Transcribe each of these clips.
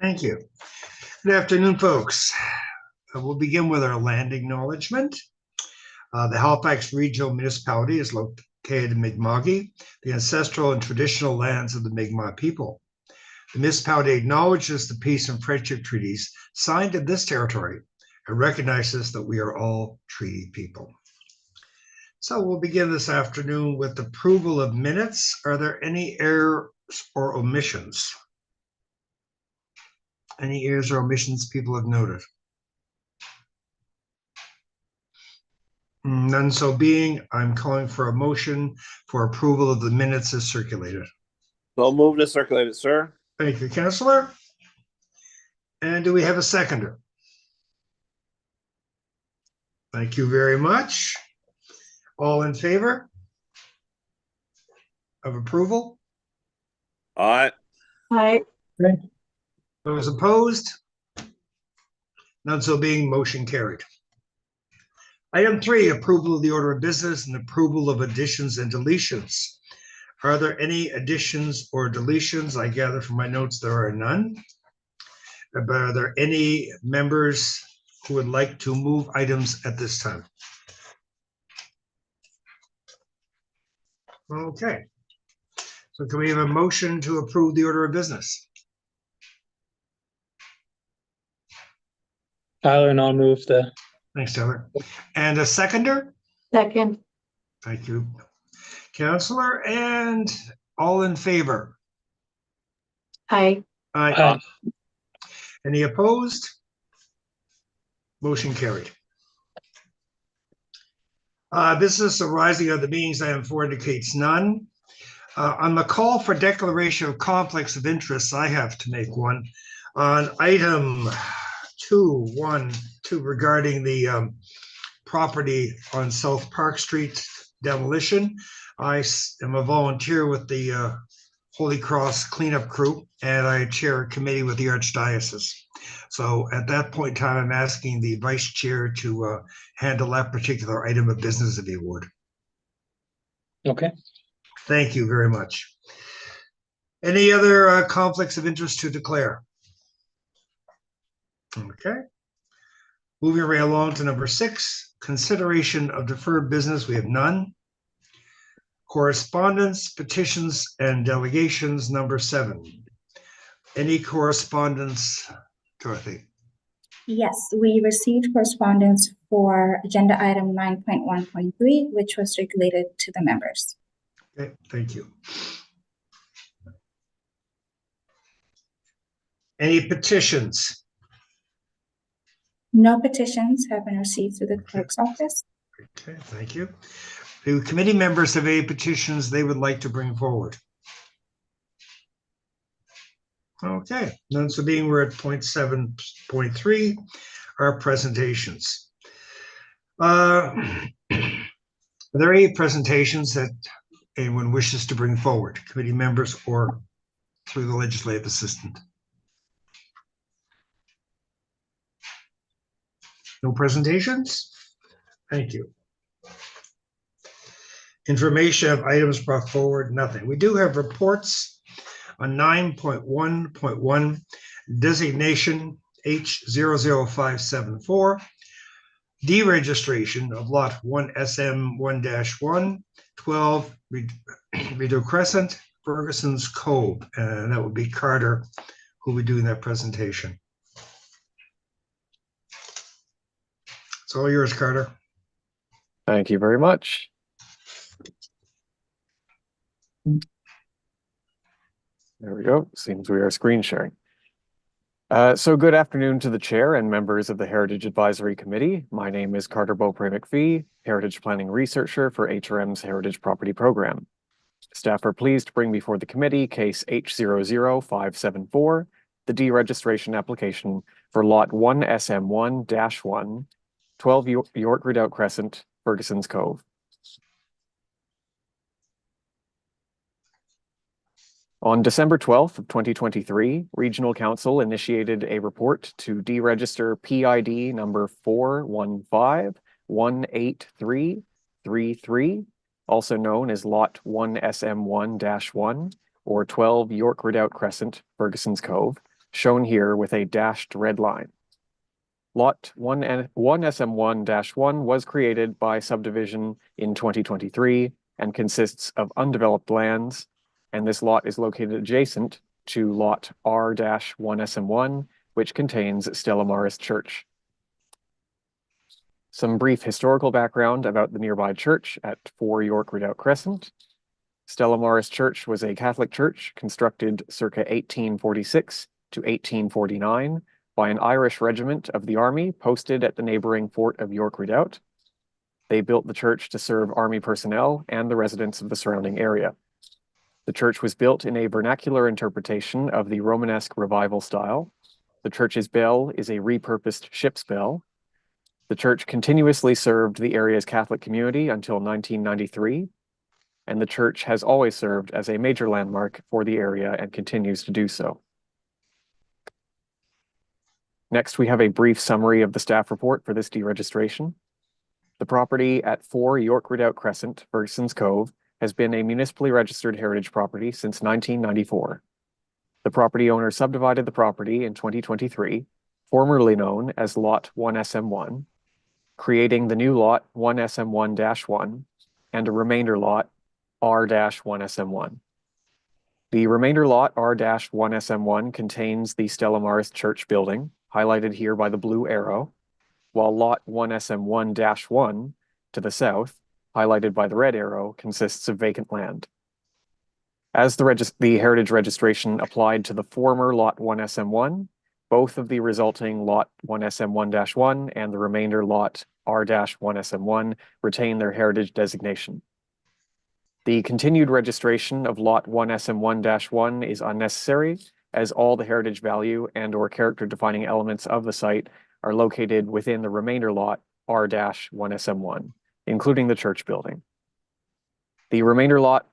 Thank you. Good afternoon, folks. We'll begin with our land acknowledgement. The Halifax Regional Municipality is located in Mi'kmaq, the ancestral and traditional lands of the Mi'kmaq people. The municipality acknowledges the peace and friendship treaties signed in this territory and recognizes that we are all treaty people. So we'll begin this afternoon with approval of minutes. Are there any errors or omissions? Any errors or omissions people have noted? None so being, I'm calling for a motion for approval of the minutes as circulated. So move to circulate it, sir. Thank you, Councillor. And do we have a seconder? Thank you very much. All in favor of approval? Aye. Aye. Those opposed? None so being, motion carried. Item 3, approval of the order of business and approval of additions and deletions. Are there any additions or deletions? I gather from my notes there are none. But are there any members who would like to move items at this time? Okay. So can we have a motion to approve the order of business? Tyler, and I'll move the. Thanks, Tyler. And a seconder? Second. Thank you, Councillor. And all in favor? Aye. Aye. Any opposed? Motion carried. Business arising out of the meetings, item 4 indicates none. On the call for declaration of conflicts of interest, I have to make one. On item 2.1.2 regarding the property on South Park Street demolition, I am a volunteer with the Holy Cross cleanup crew, and I chair a committee with the Archdiocese. So at that point in time, I'm asking the vice chair to handle that particular item of business if he would. Okay. Thank you very much. Any other conflicts of interest to declare? Okay. Moving right along to number 6, consideration of deferred business. We have none. Correspondence, petitions, and delegations, number 7. Any correspondence, Dorothy? Yes, we received correspondence for agenda item 9.1.3, which was circulated to the members. Okay, thank you. Any petitions? No petitions have been received through the clerk's office. Okay, thank you. Do committee members have any petitions they would like to bring forward? Okay, none so being, we're at 7.3, our presentations. Are there any presentations that anyone wishes to bring forward, committee members or through the legislative assistant? No presentations? Thank you. Information of items brought forward, nothing. We do have reports on 9.1.1, designation H00574, deregistration of lot 1SM1-1, 12 Rideau Crescent, Ferguson's Cove, and that would be Carter who will be doing that presentation. It's all yours, Carter. Thank you very much. There we go. Seems we are screen sharing. So good afternoon to the chair and members of the Heritage Advisory Committee. My name is Carter Beaupre McPhee, Heritage Planning Researcher for HRM's Heritage Property Program. Staff are pleased to bring before the committee case H00574, the deregistration application for lot 1SM1-1, 12 York Redoubt Crescent, Ferguson's Cove. On December 12th of 2023, Regional Council initiated a report to deregister PID number 415-18333, also known as Lot 1SM1-1, or 12 York Redoubt Crescent, Ferguson's Cove, shown here with a dashed red line. Lot 1SM1-1 was created by subdivision in 2023 and consists of undeveloped lands, and this lot is located adjacent to Lot R-1SM1, which contains Stella Maris Church. Some brief historical background about the nearby church at 4 York Redoubt Crescent. Stella Maris Church was a Catholic church constructed circa 1846 to 1849 by an Irish regiment of the army posted at the neighboring fort of York Redoubt. They built the church to serve army personnel and the residents of the surrounding area. The church was built in a vernacular interpretation of the Romanesque Revival style. The church's bell is a repurposed ship's bell. The church continuously served the area's Catholic community until 1993, and the church has always served as a major landmark for the area and continues to do so. Next, we have a brief summary of the staff report for this deregistration. The property at 4 York Redoubt Crescent, Ferguson's Cove, has been a municipally registered heritage property since 1994. The property owner subdivided the property in 2023, formerly known as Lot 1SM1, creating the new Lot 1SM1-1 and a remainder lot R-1SM1. The remainder lot R-1SM1 contains the Stella Maris Church building, highlighted here by the blue arrow, while Lot 1SM1-1 to the south, highlighted by the red arrow, consists of vacant land. As the heritage registration applied to the former Lot 1SM1, both of the resulting Lot 1SM1-1 and the remainder Lot R-1SM1 retain their heritage designation. The continued registration of Lot 1SM1-1 is unnecessary, as all the heritage value and/or character-defining elements of the site are located within the remainder lot R-1SM1, including the church building. The remainder lot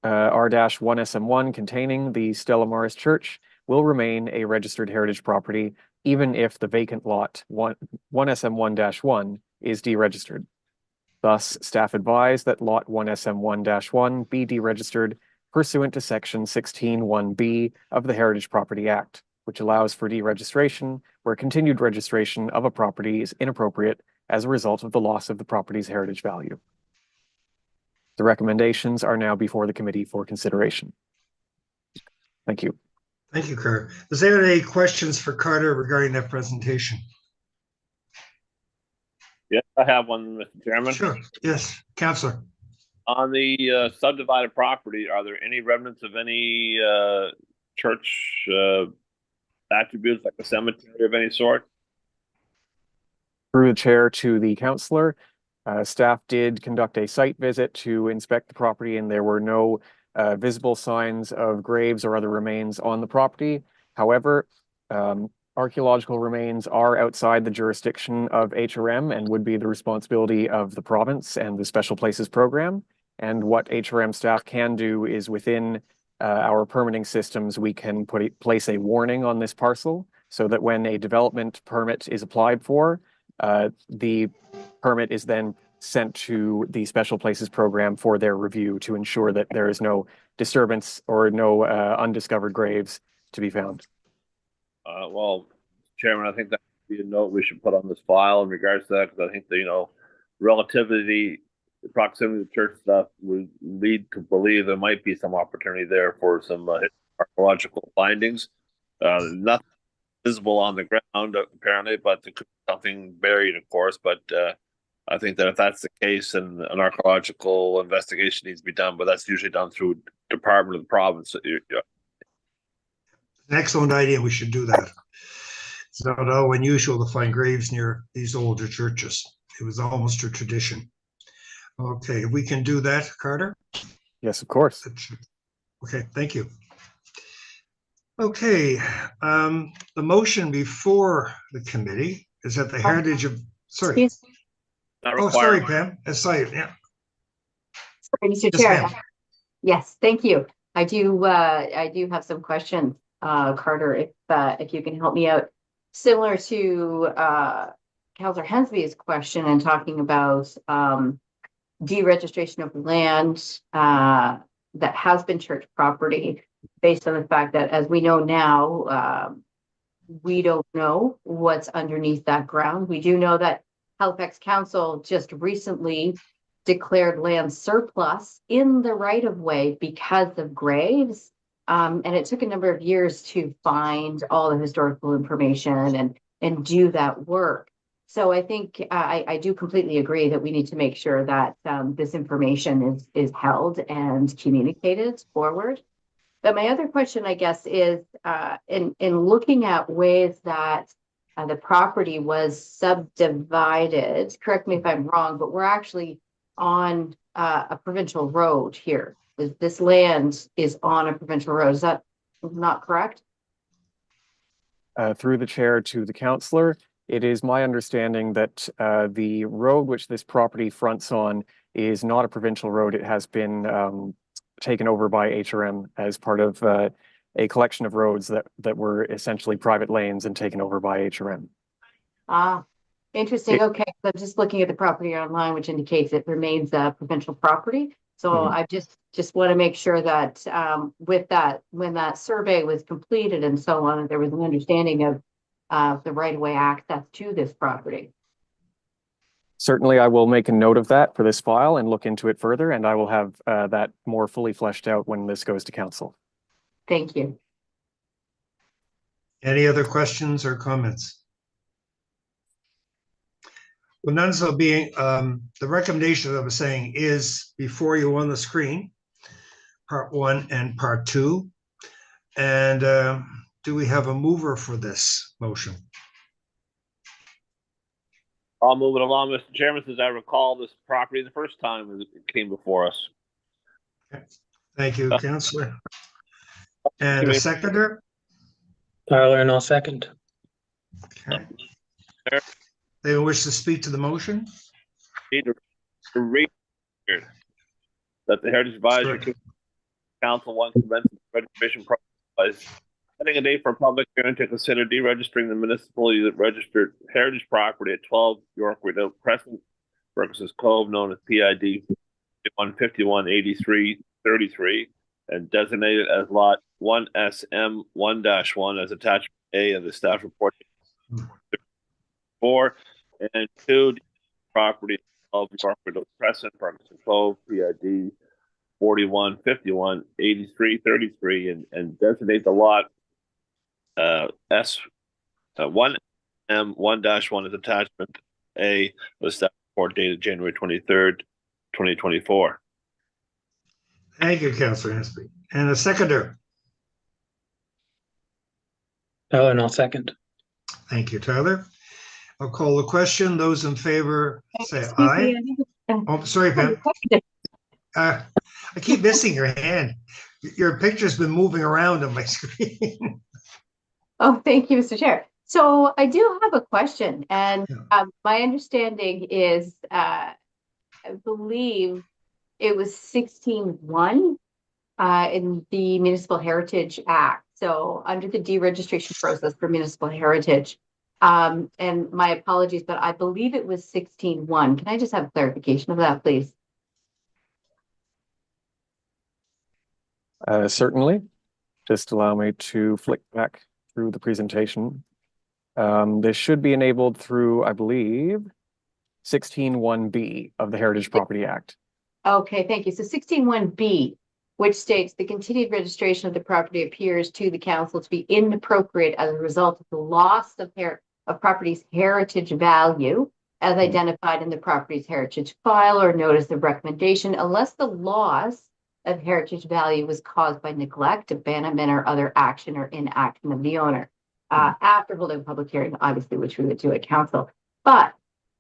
R-1SM1 containing the Stella Maris Church will remain a registered heritage property even if the vacant lot 1SM1-1 is deregistered. Thus, staff advise that lot 1SM1-1 be deregistered pursuant to section 16(1)(b) of the Heritage Property Act, which allows for deregistration where continued registration of a property is inappropriate as a result of the loss of the property's heritage value. The recommendations are now before the committee for consideration. Thank you. Thank you, Carter. Does anyone have any questions for Carter regarding that presentation? Yes, I have one, Mr. Chairman. Sure. Yes, Councillor. On the subdivided property, are there any remnants of any church attributes, like a cemetery of any sort? Through the chair to the councillor, staff did conduct a site visit to inspect the property, and there were no visible signs of graves or other remains on the property. However, archaeological remains are outside the jurisdiction of HRM and would be the responsibility of the province and the Special Places Program. And what HRM staff can do is within our permitting systems, we can place a warning on this parcel so that when a development permit is applied for, the permit is then sent to the Special Places Program for their review to ensure that there is no disturbance or no undiscovered graves to be found. Well, Chairman, I think that would be a note we should put on this file in regards to that, because I think the relativity, the proximity to church stuff would lead to believe there might be some opportunity there for some archaeological findings. Nothing visible on the ground apparently, but there could be something buried, of course. But I think that if that's the case, and an archaeological investigation needs to be done, but that's usually done through Department of the province. An excellent idea. We should do that. It's not all unusual to find graves near these older churches. It was almost a tradition. Okay, we can do that, Carter? Yes, of course. Okay, thank you. Okay, the motion before the committee is that the heritage of, sorry. Excuse me. Not Oh, sorry, required. Pam. Sorry, yeah. Sorry, Mr. Yes, Chair. ma'am. Yes, thank you. I do have some questions, Carter, if you can help me out. Similar to Councillor Hensby's question and talking about deregistration of land that has been church property, based on the fact that, as we know now, we don't know what's underneath that ground. We do know that Halifax Council just recently declared land surplus in the right of way because of graves. And it took a number of years to find all the historical information and do that work. So I think I do completely agree that we need to make sure that this information is held and communicated forward. But my other question, I guess, is in looking at ways that the property was subdivided, correct me if I'm wrong, but we're actually on a provincial road here. This land is on a provincial road. Is that not correct? Through the chair to the councillor, it is my understanding that the road which this property fronts on is not a provincial road. It has been taken over by HRM as part of a collection of roads that were essentially private lanes and taken over by HRM. Ah, interesting. Okay, so I'm just looking at the property online, which indicates it remains a provincial property. So I just want to make sure that with that, when that survey was completed and so on, there was an understanding of the right-of-way access to this property. Certainly, I will make a note of that for this file and look into it further, and I will have that more fully fleshed out when this goes to council. Thank you. Any other questions or comments? Well, none so being, the recommendation that I was saying is before you on the screen, part 1 and part 2. And do we have a mover for this motion? I'll move it along, Mr. Chairman, since I recall this property the first time it came before us. Thank you, Councillor. And a seconder? Tyler, and I'll second. Okay. They wish to speak to the motion? Need to read that the Heritage Advisory Council wants to commence the registration process, setting a date for a public hearing to consider deregistering the municipally registered heritage property at 12 York Rideau Crescent, Ferguson's Cove, known as PID 151-83-33, and designated as Lot 1SM1-1 as attachment A of the staff report. 4 and 2, property of York Rideau Crescent, Ferguson Cove, PID 41-51-83-33, and designate the lot S1M1-1 as attachment A of the staff report dated January 23rd, 2024. Thank you, Councillor Hensby. And a seconder? Tyler, and I'll second. Thank you, Tyler. I'll call the question. Those in favor say Excuse aye. me, Oh, sorry, Pam. I keep missing your hand. Your picture's been moving around on my screen. Oh, thank you, Mr. Chair. So I do have a question, and my understanding is, I believe it was 16.1 in the Municipal Heritage Act. So under the deregistration process for municipal heritage, and my apologies, but I believe it was 16.1. Can I just have clarification of that, please? Certainly. Just allow me to flick back through the presentation. This should be enabled through, I believe, 16.1B of the Heritage Property Act. Okay, thank you. So 16.1B, which states the continued registration of the property appears to the council to be inappropriate as a result of the loss of property's heritage value as identified in the property's heritage file or notice of recommendation, unless the loss of heritage value was caused by neglect, abandonment, or other action or inaction of the owner. After holding a public hearing, obviously, which we would do at council. But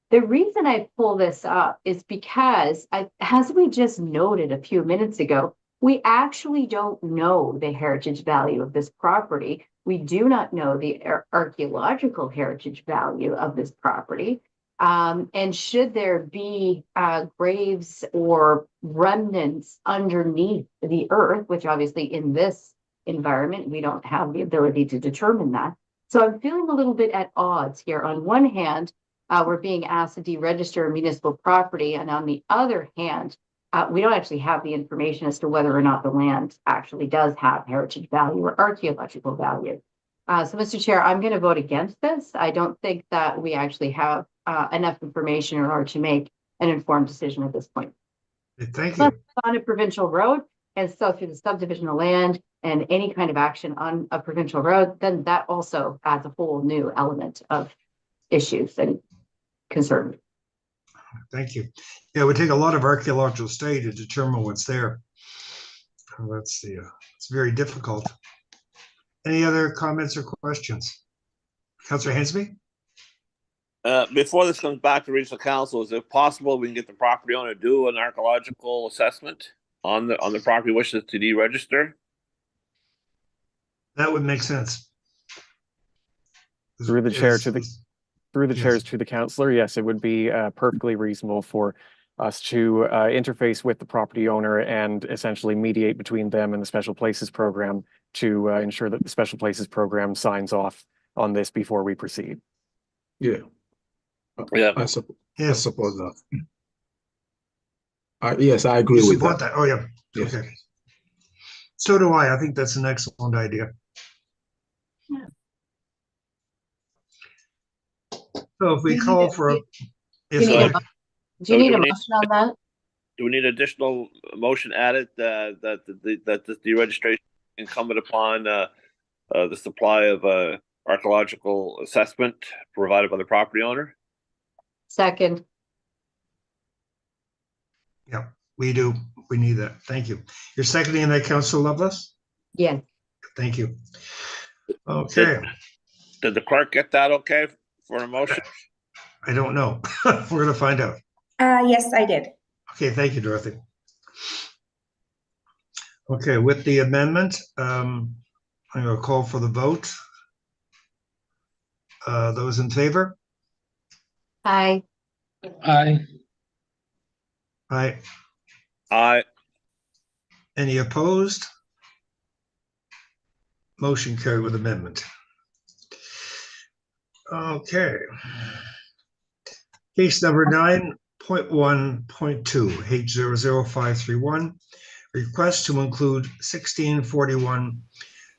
the reason I pull this up is because, as we just noted a few minutes ago, we actually don't know the heritage value of this property. We do not know the archaeological heritage value of this property. And should there be graves or remnants underneath the earth, which obviously in this environment, we don't have the ability to determine that. So I'm feeling a little bit at odds here. On one hand, we're being asked to deregister municipal property. And on the other hand, we don't actually have the information as to whether or not the land actually does have heritage value or archaeological value. So, Mr. Chair, I'm going to vote against this. I don't think that we actually have enough information in order to make an informed decision at this point. Thank Plus, you. it's on a provincial road, and so through the subdivision of land and any kind of action on a provincial road, then that also adds a whole new element of issues and concern. Thank you. Yeah, it would take a lot of archaeological study to determine what's there. Let's see. It's very difficult. Any other comments or questions? Councillor Hensby? Before this comes back to regional council, is it possible we can get the property owner to do an archaeological assessment on the property wishes to deregister? That would make sense. Through the chair to the Yes. chairs to the councillor, yes, it would be perfectly reasonable for us to interface with the property owner and essentially mediate between them and the Special Places Program to ensure that the Special Places Program signs off on this before we proceed. Yeah. Yeah. I Yes. support that. Yes, I agree You with support that. that? Oh, yeah. Yes. Okay. So do I. I think that's an excellent idea. Yeah. So if we call for a. Yes, Do you go need ahead. Do you need a do we need- motion on that? Do we need additional motion added that the deregistration incumbent upon the supply of archaeological assessment provided by the property owner? Second. Yeah, we do. We need that. Thank you. You're seconding that, Councillor Lovelace? Yes. Thank you. Okay, Did the clerk get that okay for a motion? I don't know. We're gonna find out. Yes, I did. Okay, thank you, Dorothy. Okay, with the amendment, I'm gonna call for the vote. Those in favor? Aye. Aye. Aye. Aye. Any opposed? Motion carried with amendment. Okay. Case number 9.1.2, H00531. Request to include 1641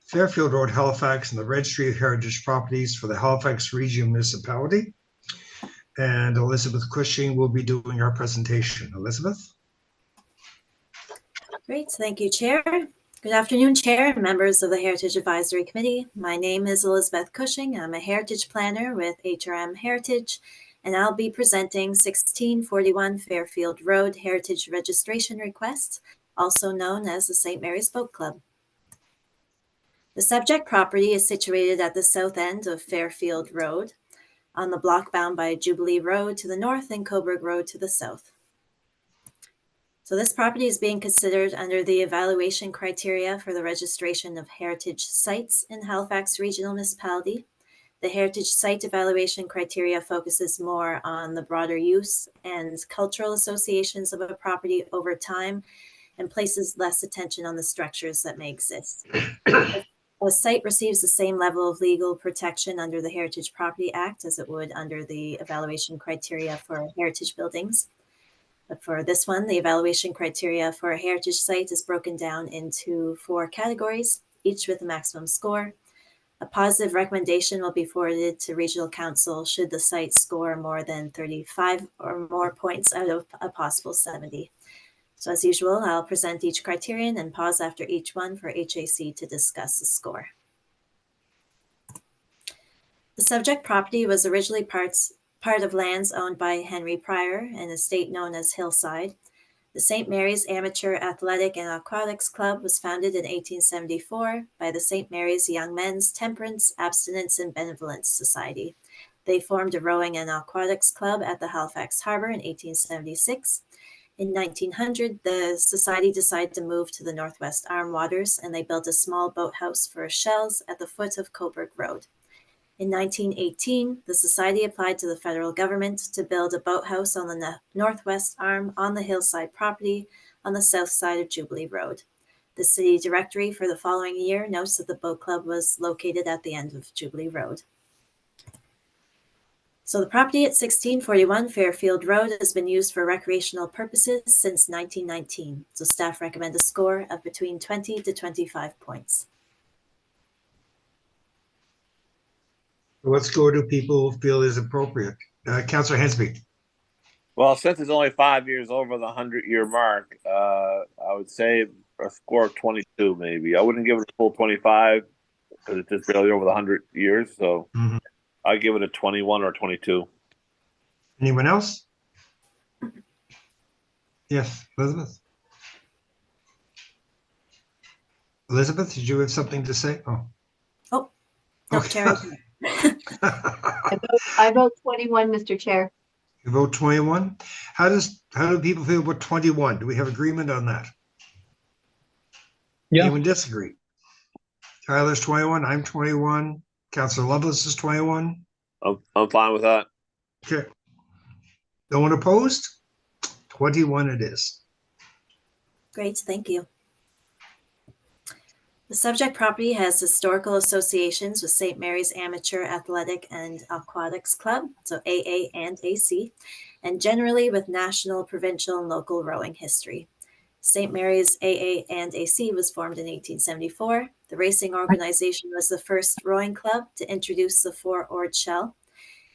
Fairfield Road, Halifax, in the Registry of Heritage Properties for the Halifax Regional Municipality. And Elizabeth Cushing will be doing our presentation. Elizabeth? Great, thank you, Chair. Good afternoon, Chair and members of the Heritage Advisory Committee. My name is Elizabeth Cushing. I'm a heritage planner with HRM Heritage, and I'll be presenting 1641 Fairfield Road Heritage Registration Request, also known as the St. Mary's Boat Club. The subject property is situated at the south end of Fairfield Road, on the block bound by Jubilee Road to the north and Coburg Road to the south. So this property is being considered under the evaluation criteria for the registration of heritage sites in Halifax Regional Municipality. The heritage site evaluation criteria focuses more on the broader use and cultural associations of a property over time and places less attention on the structures that may exist. A site receives the same level of legal protection under the Heritage Property Act as it would under the evaluation criteria for heritage buildings. But for this one, the evaluation criteria for a heritage site is broken down into 4 categories, each with a maximum score. A positive recommendation will be forwarded to Regional Council should the site score more than 35 or more points out of a possible 70. So as usual, I'll present each criterion and pause after each one for HAC to discuss the score. The subject property was originally part of lands owned by Henry Pryor, an estate known as Hillside. The St. Mary's Amateur Athletic and Aquatics Club was founded in 1874 by the St. Mary's Young Men's Temperance, Abstinence, and Benevolence Society. They formed a rowing and aquatics club at the Halifax Harbor in 1876. In 1900, the society decided to move to the Northwest Arm Waters, and they built a small boathouse for shells at the foot of Coburg Road. In 1918, the society applied to the federal government to build a boathouse on the northwest arm on the hillside property on the south side of Jubilee Road. The city directory for the following year notes that the boat club was located at the end of Jubilee Road. So the property at 1641 Fairfield Road has been used for recreational purposes since 1919. So staff recommend a score of between 20 to 25 points. Let's go to people who feel is appropriate. Councillor Hensby. Well, since it's only 5 years over the 100-year mark, I would say a score of 22, maybe. I wouldn't give it a full 25 because it's just barely over the 100 years. So Mhm. I'd give it a 21 or 22. Anyone else? Yes, Elizabeth. Elizabeth, did you have something to say? Oh. Oh, no, Okay. Chair. I vote 21, Mr. Chair. You vote 21. How do people feel about 21? Do we have agreement on that? Yeah, Anyone disagree? Tyler's 21. I'm 21. Councillor Lovelace is 21. I'm fine with that. Okay. No one opposed? 21 it is. Great, thank you. The subject property has historical associations with St. Mary's Amateur Athletic and Aquatics Club, so AA and AC, and generally with national, provincial, and local rowing history. St. Mary's AA and AC was formed in 1874. The racing organization was the first rowing club to introduce the four-oared shell.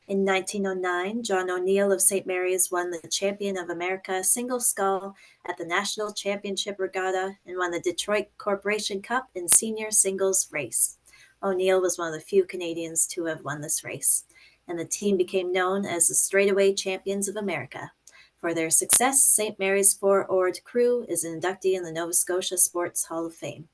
In 1909, John O'Neill of St. Mary's won the Champion of America single scull at the National Championship Regatta and won the Detroit Corporation Cup in senior singles race. O'Neill was one of the few Canadians to have won this race, and the team became known as the Straightaway Champions of America. For their success, St. Mary's four-oared crew is an inductee in the Nova Scotia Sports Hall of Fame.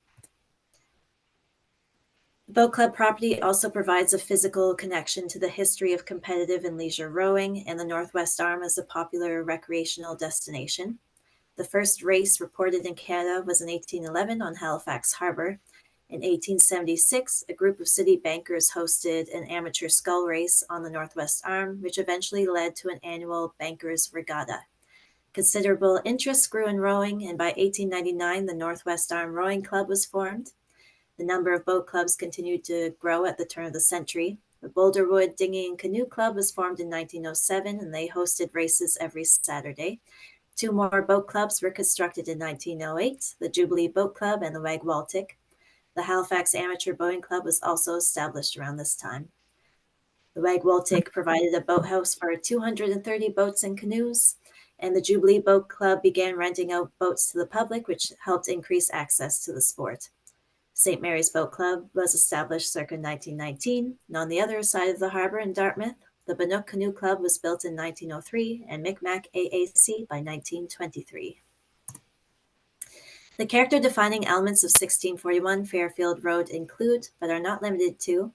The Boat Club property also provides a physical connection to the history of competitive and leisure rowing, and the Northwest Arm is a popular recreational destination. The first race reported in Canada was in 1811 on Halifax Harbour. In 1876, a group of city bankers hosted an amateur scull race on the Northwest Arm, which eventually led to an annual Bankers Regatta. Considerable interest grew in rowing, and by 1899, the Northwest Arm Rowing Club was formed. The number of boat clubs continued to grow at the turn of the century. The Boulderwood Dinghy and Canoe Club was formed in 1907, and they hosted races every Saturday. 2 more boat clubs were constructed in 1908, the Jubilee Boat Club and the Wag-Waltic. The Halifax Amateur Boating Club was also established around this time. The Wag-Waltic provided a boathouse for 230 boats and canoes, and the Jubilee Boat Club began renting out boats to the public, which helped increase access to the sport. St. Mary's Boat Club was established circa 1919, and on the other side of the harbour in Dartmouth, the Bannock Canoe Club was built in 1903 and Micmac AAC by 1923. The character-defining elements of 1641 Fairfield Road include, but are not limited to,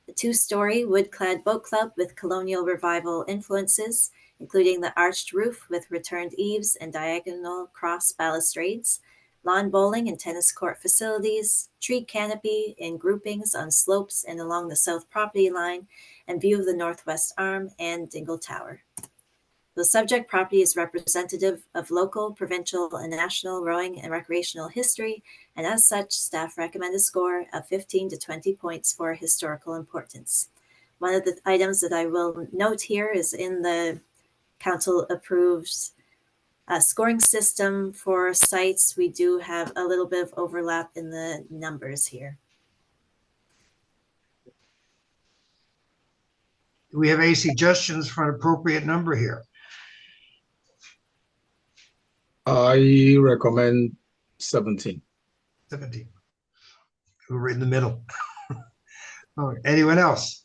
the 2-story wood-clad boat club with colonial revival influences, including the arched roof with returned eaves and diagonal cross balustrades, lawn bowling and tennis court facilities, tree canopy in groupings on slopes and along the south property line, and view of the Northwest Arm and Dingle Tower. The subject property is representative of local, provincial, and national rowing and recreational history, and as such, staff recommend a score of 15 to 20 points for historical importance. One of the items that I will note here is in the council-approved scoring system for sites, we do have a little bit of overlap in the numbers here. Do we have any suggestions for an appropriate number here? I recommend 17. 17. We're right in the middle. Oh, anyone else?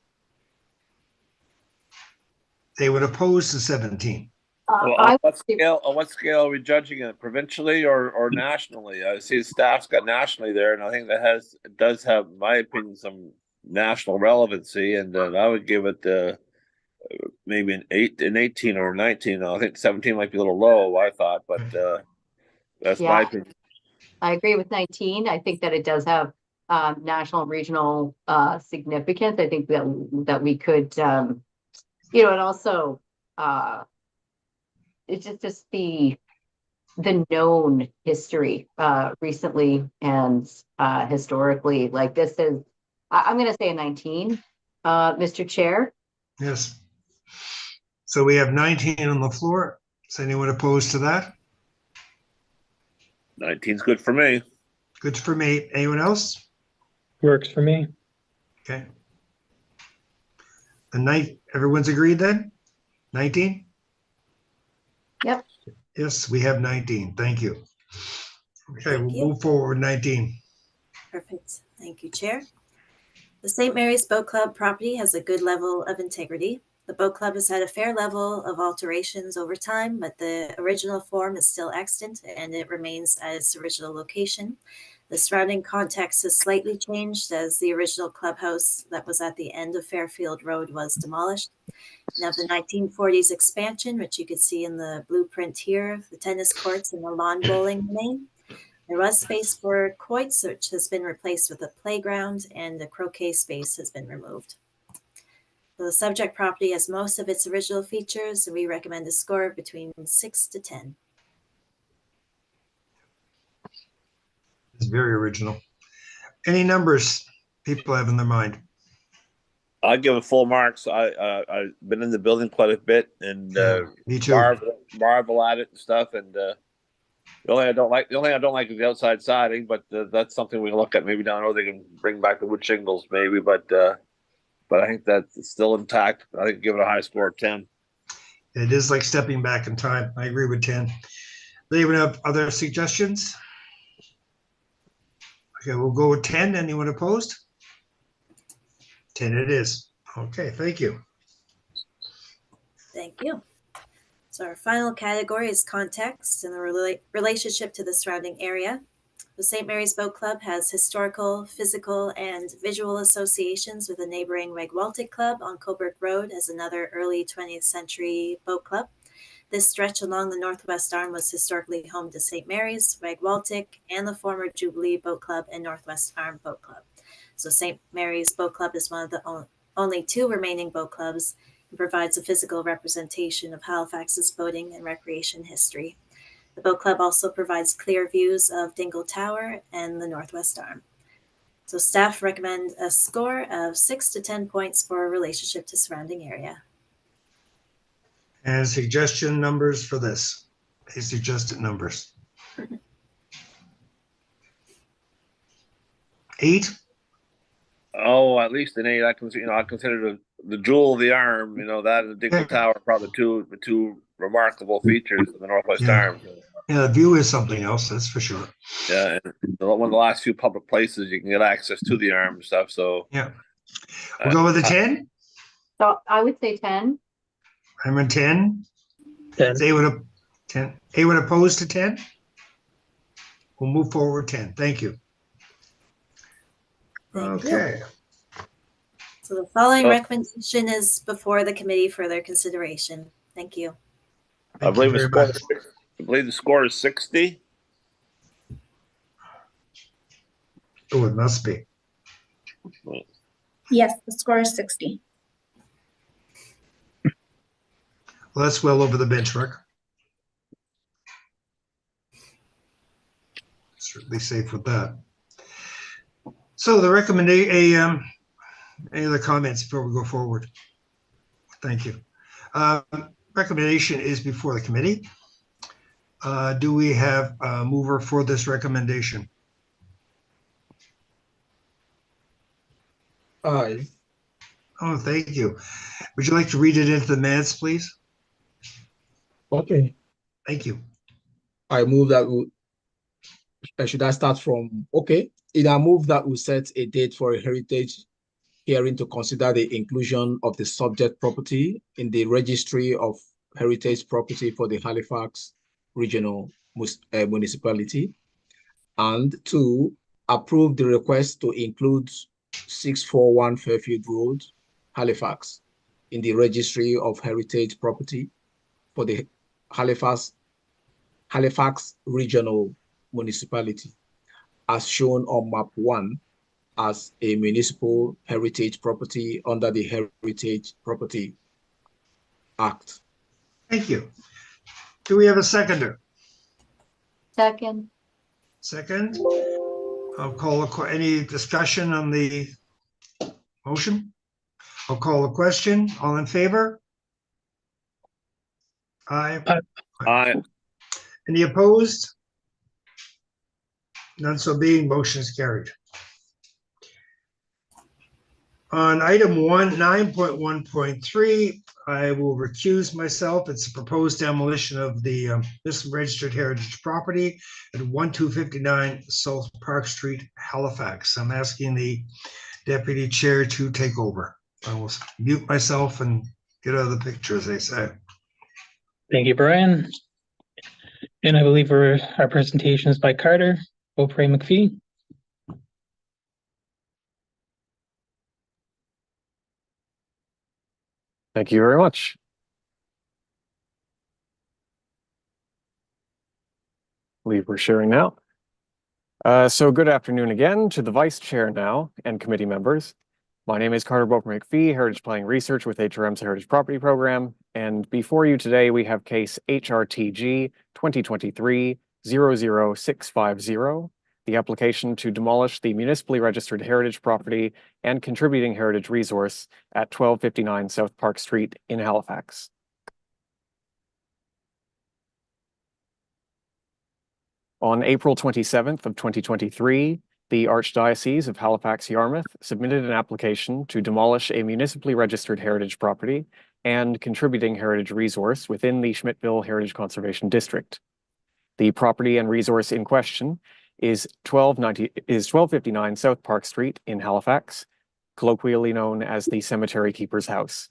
They would oppose to 17. Well, I on what scale are we judging it? Provincially or nationally? I see the staff's got nationally there, and I think it does have, in my opinion, some national relevancy. And I would give it maybe an 18 or 19. I think 17 might be a little low, I thought, but that's my Yeah. opinion. I agree with 19. I think that it does have national and regional significance. I think that we could, and also it's just the known history recently and historically. Like this is, I'm going to say a 19, Mr. Chair. Yes. So we have 19 on the floor. Is anyone opposed to that? 19's good for me. Good for me. Anyone else? works for me. Okay. Everyone's agreed then? 19? Yep. Yes, we have 19. Thank you. Okay, Thank we'll you. move forward with 19. Perfect. Thank you, Chair. The St. Mary's Boat Club property has a good level of integrity. The boat club has had a fair level of alterations over time, but the original form is still extant and it remains at its original location. The surrounding context has slightly changed as the original clubhouse that was at the end of Fairfield Road was demolished. Now the 1940s expansion, which you can see in the blueprint here, the tennis courts and the lawn bowling remain. There was space for quoits, which has been replaced with a playground, and the croquet space has been removed. So the subject property has most of its original features, and we recommend a score of between 6 to 10. It's very original. Any numbers people have in their mind? I give it full marks. I've been in the building quite a bit and Me too. marvel at it and stuff. And the only thing I don't like is the outside siding, but that's something we can look at maybe down the road. They can bring back the wood shingles maybe, but I think that's still intact. I think give it a high score of 10. It is like stepping back in time. I agree with 10. Do you have other suggestions? Okay, we'll go with 10. Anyone opposed? 10 it is. Okay, thank you. Thank you. So our final category is context and the relationship to the surrounding area. The St. Mary's Boat Club has historical, physical, and visual associations with the neighboring Wegwaltic Club on Coburg Road as another early 20th century boat club. This stretch along the Northwest Arm was historically home to St. Mary's, Wegwaltic, and the former Jubilee Boat Club and Northwest Arm Boat Club. So St. Mary's Boat Club is one of the only two remaining boat clubs and provides a physical representation of Halifax's boating and recreation history. The boat club also provides clear views of Dingle Tower and the Northwest Arm. So staff recommend a score of 6 to 10 points for a relationship to surrounding area. And suggestion numbers for this. They suggested numbers. 8? Oh, at least an 8. I consider the jewel of the arm. That and the Dingle Tower are probably the two remarkable features of the Northwest Arm. Yeah, the view is something else, that's for sure. Yeah, and one of the last few public places you can get access to the arm and stuff. So yeah, we'll go with the 10. So I would say 10. I'm a 10. 10. Anyone opposed to 10? We'll move forward 10. Thank you. Thank Okay. you. So the following recommendation is before the committee for their consideration. Thank you. I believe the score is 60. Oh, it must be. Yes, the score is 60. Well, that's well over the benchmark. Certainly safe with that. So the recommendation, any other comments before we go forward? Thank you. Recommendation is before the committee. Do we have a mover for this recommendation? Aye. Oh, thank you. Would you like to read it into the minutes, please? Okay. Thank you. I move that should I start from? Okay. I move that we set a date for a heritage hearing to consider the inclusion of the subject property in the registry of heritage property for the Halifax Regional Municipality. And 2, approve the request to include 641 Fairfield Road, Halifax, in the registry of heritage property for the Halifax Regional Municipality, as shown on map 1 as a municipal heritage property under the Heritage Property Act. Thank you. Do we have a seconder? Second. Second. I'll call any discussion on the motion? I'll call a question. All in favor? Aye. Aye. Any opposed? None so being, motion is carried. On item 9.1.3, I will recuse myself. It's a proposed demolition of the this registered heritage property at 1259 South Park Street, Halifax. I'm asking the deputy chair to take over. I will mute myself and get out of the picture, as they say. Thank you, Brian. And I believe our presentation is by Carter Beaupre McPhee. Thank you very much. I believe we're sharing now. So good afternoon again to the vice chair now and committee members. My name is Carter Beaupre McPhee, Heritage Planning Research with HRM's Heritage Property Program. And before you today, we have case HRTG 2023-00650, the application to demolish the municipally registered heritage property and contributing heritage resource at 1259 South Park Street in Halifax. On April 27th of 2023, the Archdiocese of Halifax-Yarmouth submitted an application to demolish a municipally registered heritage property and contributing heritage resource within the Schmidtville Heritage Conservation District. The property and resource in question is 1259 South Park Street in Halifax, colloquially known as the Cemetery Keeper's House.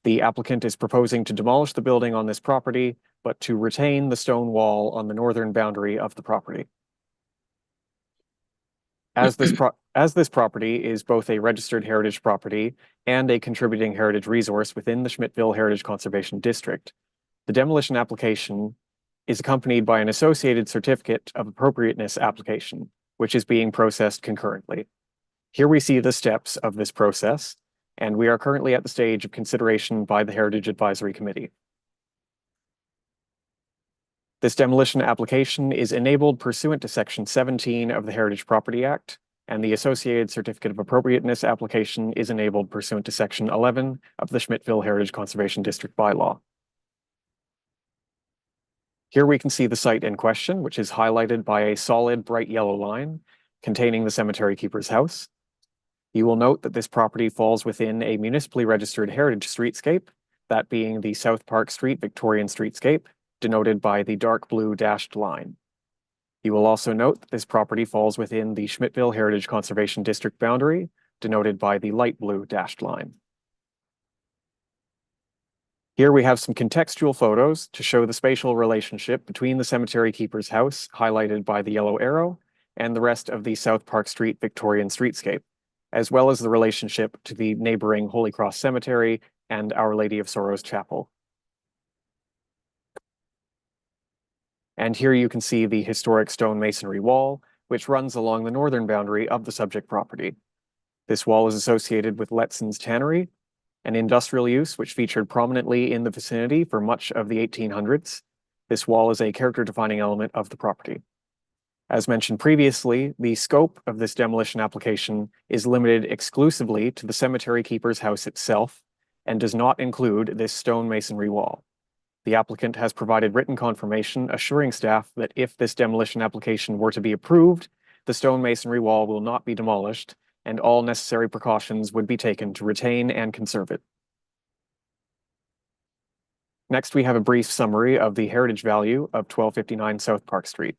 The applicant is proposing to demolish the building on this property, but to retain the stone wall on the northern boundary of the property. As this property is both a registered heritage property and a contributing heritage resource within the Schmidtville Heritage Conservation District, the demolition application is accompanied by an associated certificate of appropriateness application, which is being processed concurrently. Here we see the steps of this process, and we are currently at the stage of consideration by the Heritage Advisory Committee. This demolition application is enabled pursuant to Section 17 of the Heritage Property Act, and the associated certificate of appropriateness application is enabled pursuant to Section 11 of the Schmidtville Heritage Conservation District bylaw. Here we can see the site in question, which is highlighted by a solid bright yellow line containing the Cemetery Keeper's House. You will note that this property falls within a municipally registered heritage streetscape, that being the South Park Street Victorian streetscape, denoted by the dark blue dashed line. You will also note that this property falls within the Schmidtville Heritage Conservation District boundary, denoted by the light blue dashed line. Here we have some contextual photos to show the spatial relationship between the Cemetery Keeper's House, highlighted by the yellow arrow, and the rest of the South Park Street Victorian streetscape, as well as the relationship to the neighboring Holy Cross Cemetery and Our Lady of Sorrows Chapel. And here you can see the historic stone masonry wall, which runs along the northern boundary of the subject property. This wall is associated with Letson's Tannery, an industrial use which featured prominently in the vicinity for much of the 1800s. This wall is a character-defining element of the property. As mentioned previously, the scope of this demolition application is limited exclusively to the Cemetery Keeper's House itself and does not include this stone masonry wall. The applicant has provided written confirmation assuring staff that if this demolition application were to be approved, the stone masonry wall will not be demolished and all necessary precautions would be taken to retain and conserve it. Next, we have a brief summary of the heritage value of 1259 South Park Street.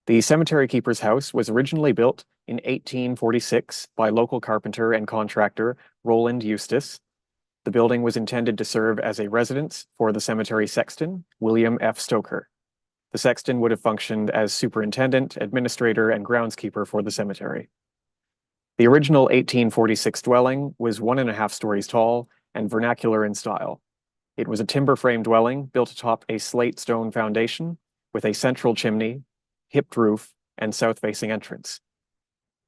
The Cemetery Keeper's House was originally built in 1846 by local carpenter and contractor Roland Eustace. The building was intended to serve as a residence for the cemetery sexton, William F. Stoker. The sexton would have functioned as superintendent, administrator, and groundskeeper for the cemetery. The original 1846 dwelling was 1.5 stories tall and vernacular in style. It was a timber frame dwelling built atop a slate stone foundation with a central chimney, hipped roof, and south-facing entrance.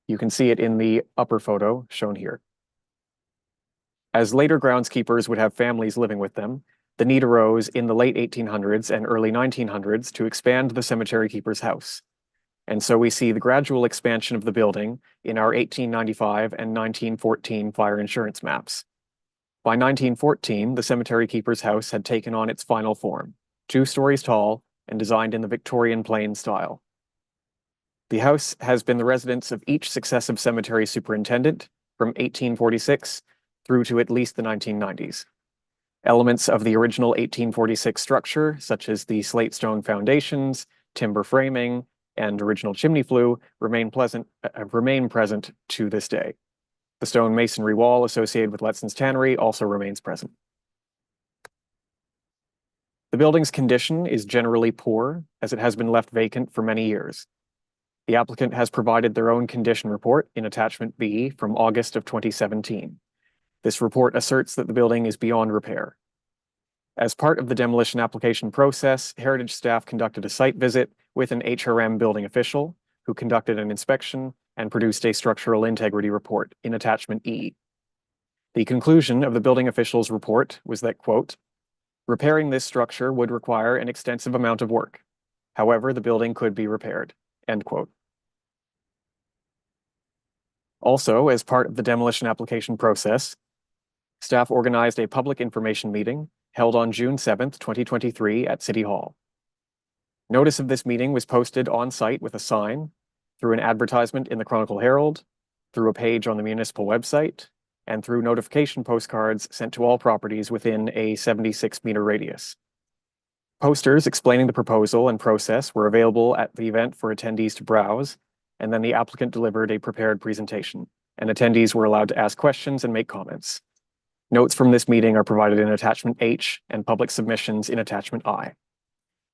You can see it in the upper photo shown here. As later groundskeepers would have families living with them, the need arose in the late 1800s and early 1900s to expand the Cemetery Keeper's House. And so we see the gradual expansion of the building in our 1895 and 1914 fire insurance maps. By 1914, the Cemetery Keeper's House had taken on its final form, 2 stories tall and designed in the Victorian plain style. The house has been the residence of each successive cemetery superintendent, from 1846 through to at least the 1990s. Elements of the original 1846 structure, such as the slate stone foundations, timber framing, and original chimney flue, remain present to this day. The stone masonry wall associated with Letson's Tannery also remains present. The building's condition is generally poor, as it has been left vacant for many years. The applicant has provided their own condition report in attachment B from August of 2017. This report asserts that the building is beyond repair. As part of the demolition application process, Heritage staff conducted a site visit with an HRM building official who conducted an inspection and produced a structural integrity report in attachment E. The conclusion of the building official's report was that, quote, repairing this structure would require an extensive amount of work. However, the building could be repaired, end quote. Also, as part of the demolition application process, staff organized a public information meeting held on June 7th, 2023 at City Hall. Notice of this meeting was posted on site with a sign, through an advertisement in the Chronicle Herald, through a page on the municipal website, and through notification postcards sent to all properties within a 76-meter radius. Posters explaining the proposal and process were available at the event for attendees to browse, and then the applicant delivered a prepared presentation, and attendees were allowed to ask questions and make comments. Notes from this meeting are provided in attachment H and public submissions in attachment I.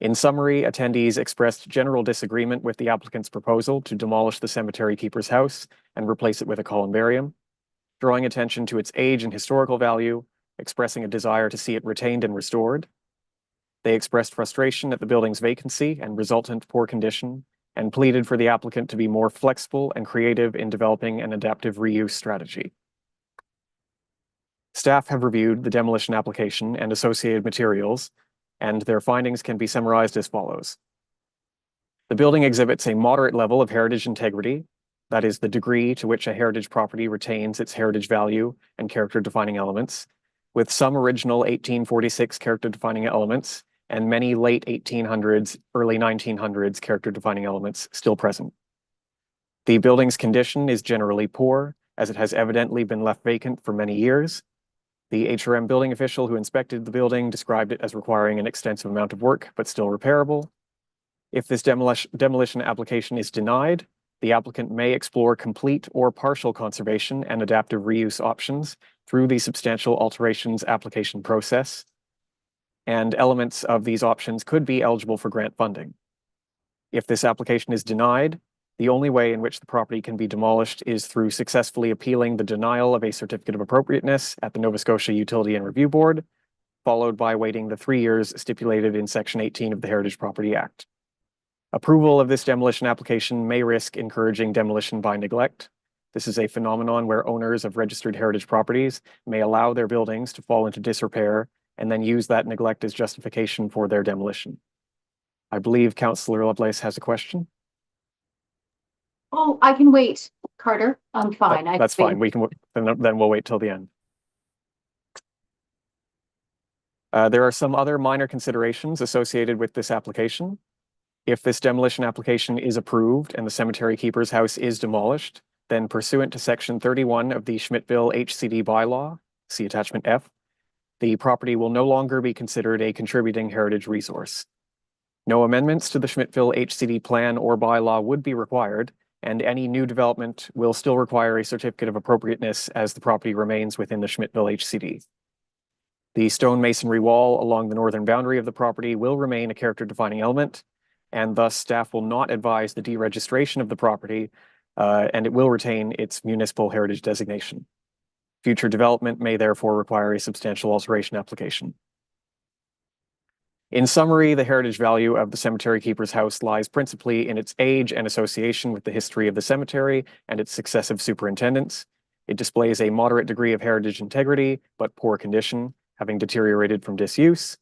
In summary, attendees expressed general disagreement with the applicant's proposal to demolish the cemetery keeper's house and replace it with a columbarium, drawing attention to its age and historical value, expressing a desire to see it retained and restored. They expressed frustration at the building's vacancy and resultant poor condition, and pleaded for the applicant to be more flexible and creative in developing an adaptive reuse strategy. Staff have reviewed the demolition application and associated materials, and their findings can be summarized as follows. The building exhibits a moderate level of heritage integrity, that is, the degree to which a heritage property retains its heritage value and character-defining elements, with some original 1846 character-defining elements and many late 1800s, early 1900s character-defining elements still present. The building's condition is generally poor, as it has evidently been left vacant for many years. The HRM building official who inspected the building described it as requiring an extensive amount of work, but still repairable. If this demolition application is denied, the applicant may explore complete or partial conservation and adaptive reuse options through the substantial alterations application process, and elements of these options could be eligible for grant funding. If this application is denied, the only way in which the property can be demolished is through successfully appealing the denial of a certificate of appropriateness at the Nova Scotia Utility and Review Board, followed by waiting the 3 years stipulated in Section 18 of the Heritage Property Act. Approval of this demolition application may risk encouraging demolition by neglect. This is a phenomenon where owners of registered heritage properties may allow their buildings to fall into disrepair and then use that neglect as justification for their demolition. I believe Councillor Lovelace has a question. Oh, I can wait, Carter. I'm fine. That's fine. We can, then we'll wait till the end. There are some other minor considerations associated with this application. If this demolition application is approved and the cemetery keeper's house is demolished, then pursuant to Section 31 of the Schmidtville HCD bylaw, see attachment F, the property will no longer be considered a contributing heritage resource. No amendments to the Schmidtville HCD plan or bylaw would be required, and any new development will still require a certificate of appropriateness as the property remains within the Schmidtville HCD. The stone masonry wall along the northern boundary of the property will remain a character-defining element, and thus staff will not advise the deregistration of the property, and it will retain its municipal heritage designation. Future development may therefore require a substantial alteration application. In summary, the heritage value of the cemetery keeper's house lies principally in its age and association with the history of the cemetery and its successive superintendents. It displays a moderate degree of heritage integrity, but poor condition, having deteriorated from disuse.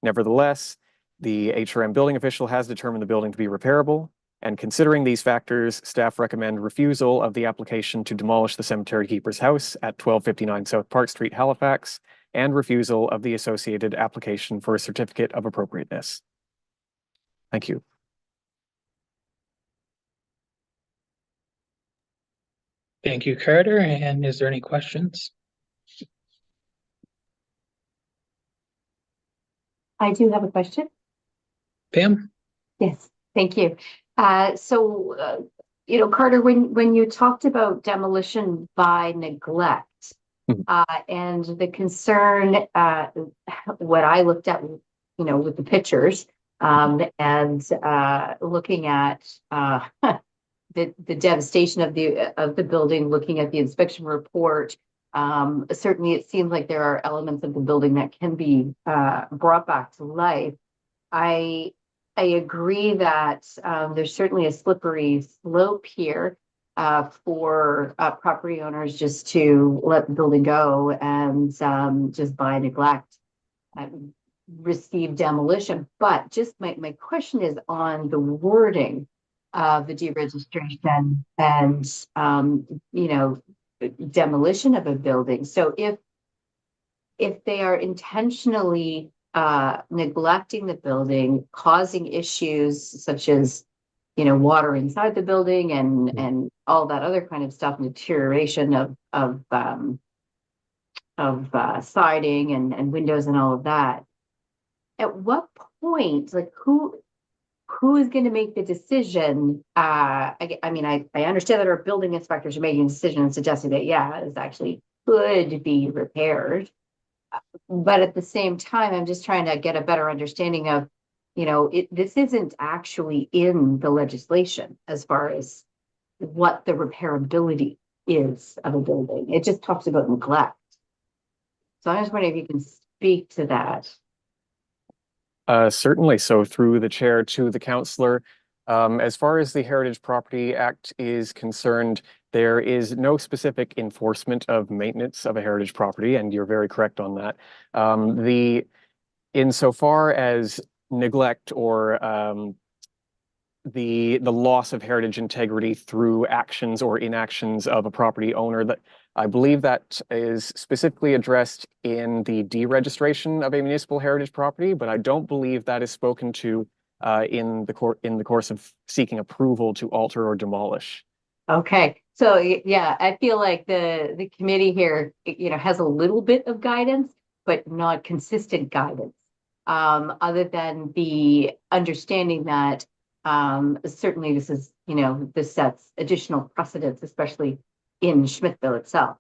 Nevertheless, the HRM building official has determined the building to be repairable, and considering these factors, staff recommend refusal of the application to demolish the cemetery keeper's house at 1259 South Park Street, Halifax, and refusal of the associated application for a certificate of appropriateness. Thank you. Thank you, Carter. And is there any questions? I do have a question. Pam? Yes, thank you. Carter, when you talked about demolition by neglect, Mhm. and the concern, what I looked at, with the pictures, and looking at the devastation of the building, looking at the inspection report, certainly it seems like there are elements of the building that can be brought back to life. I agree that there's certainly a slippery slope here for property owners just to let the building go and just by neglect receive demolition. But just my question is on the wording of the deregistration and demolition of a building. So if they are intentionally neglecting the building, causing issues such as, water inside the building and all that other kind of stuff, deterioration of siding and windows and all of that. At what point, like who is going to make the decision? I understand that our building inspectors are making a decision and suggesting that, yeah, this actually could be repaired. But at the same time, I'm just trying to get a better understanding of, this isn't actually in the legislation as far as what the repairability is of a building. It just talks about neglect. So I'm just wondering if you can speak to that. Certainly. So through the chair to the councillor, as far as the Heritage Property Act is concerned, there is no specific enforcement of maintenance of a heritage property, and you're very correct on that. Insofar as neglect or the loss of heritage integrity through actions or inactions of a property owner, that I believe that is specifically addressed in the deregistration of a municipal heritage property, but I don't believe that is spoken to in the course of seeking approval to alter or demolish. Okay, so yeah, I feel like the committee here, has a little bit of guidance, but not consistent guidance. Other than the understanding that certainly this is, this sets additional precedents, especially in Schmidtville itself.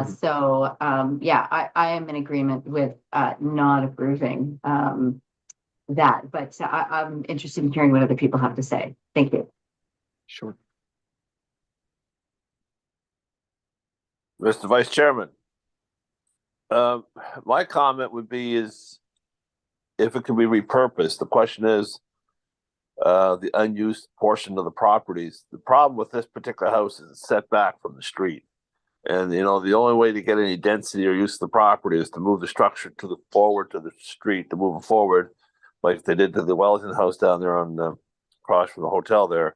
So I am in agreement with not approving that, but I'm interested in hearing what other people have to say. Thank you. Sure. Mr. Vice Chairman, my comment would be is if it can be repurposed. The question is the unused portion of the properties. The problem with this particular house is it's set back from the street. And, the only way to get any density or use of the property is to move the structure forward to the street, to move it forward, like they did to the Wellington house down there on across from the hotel there.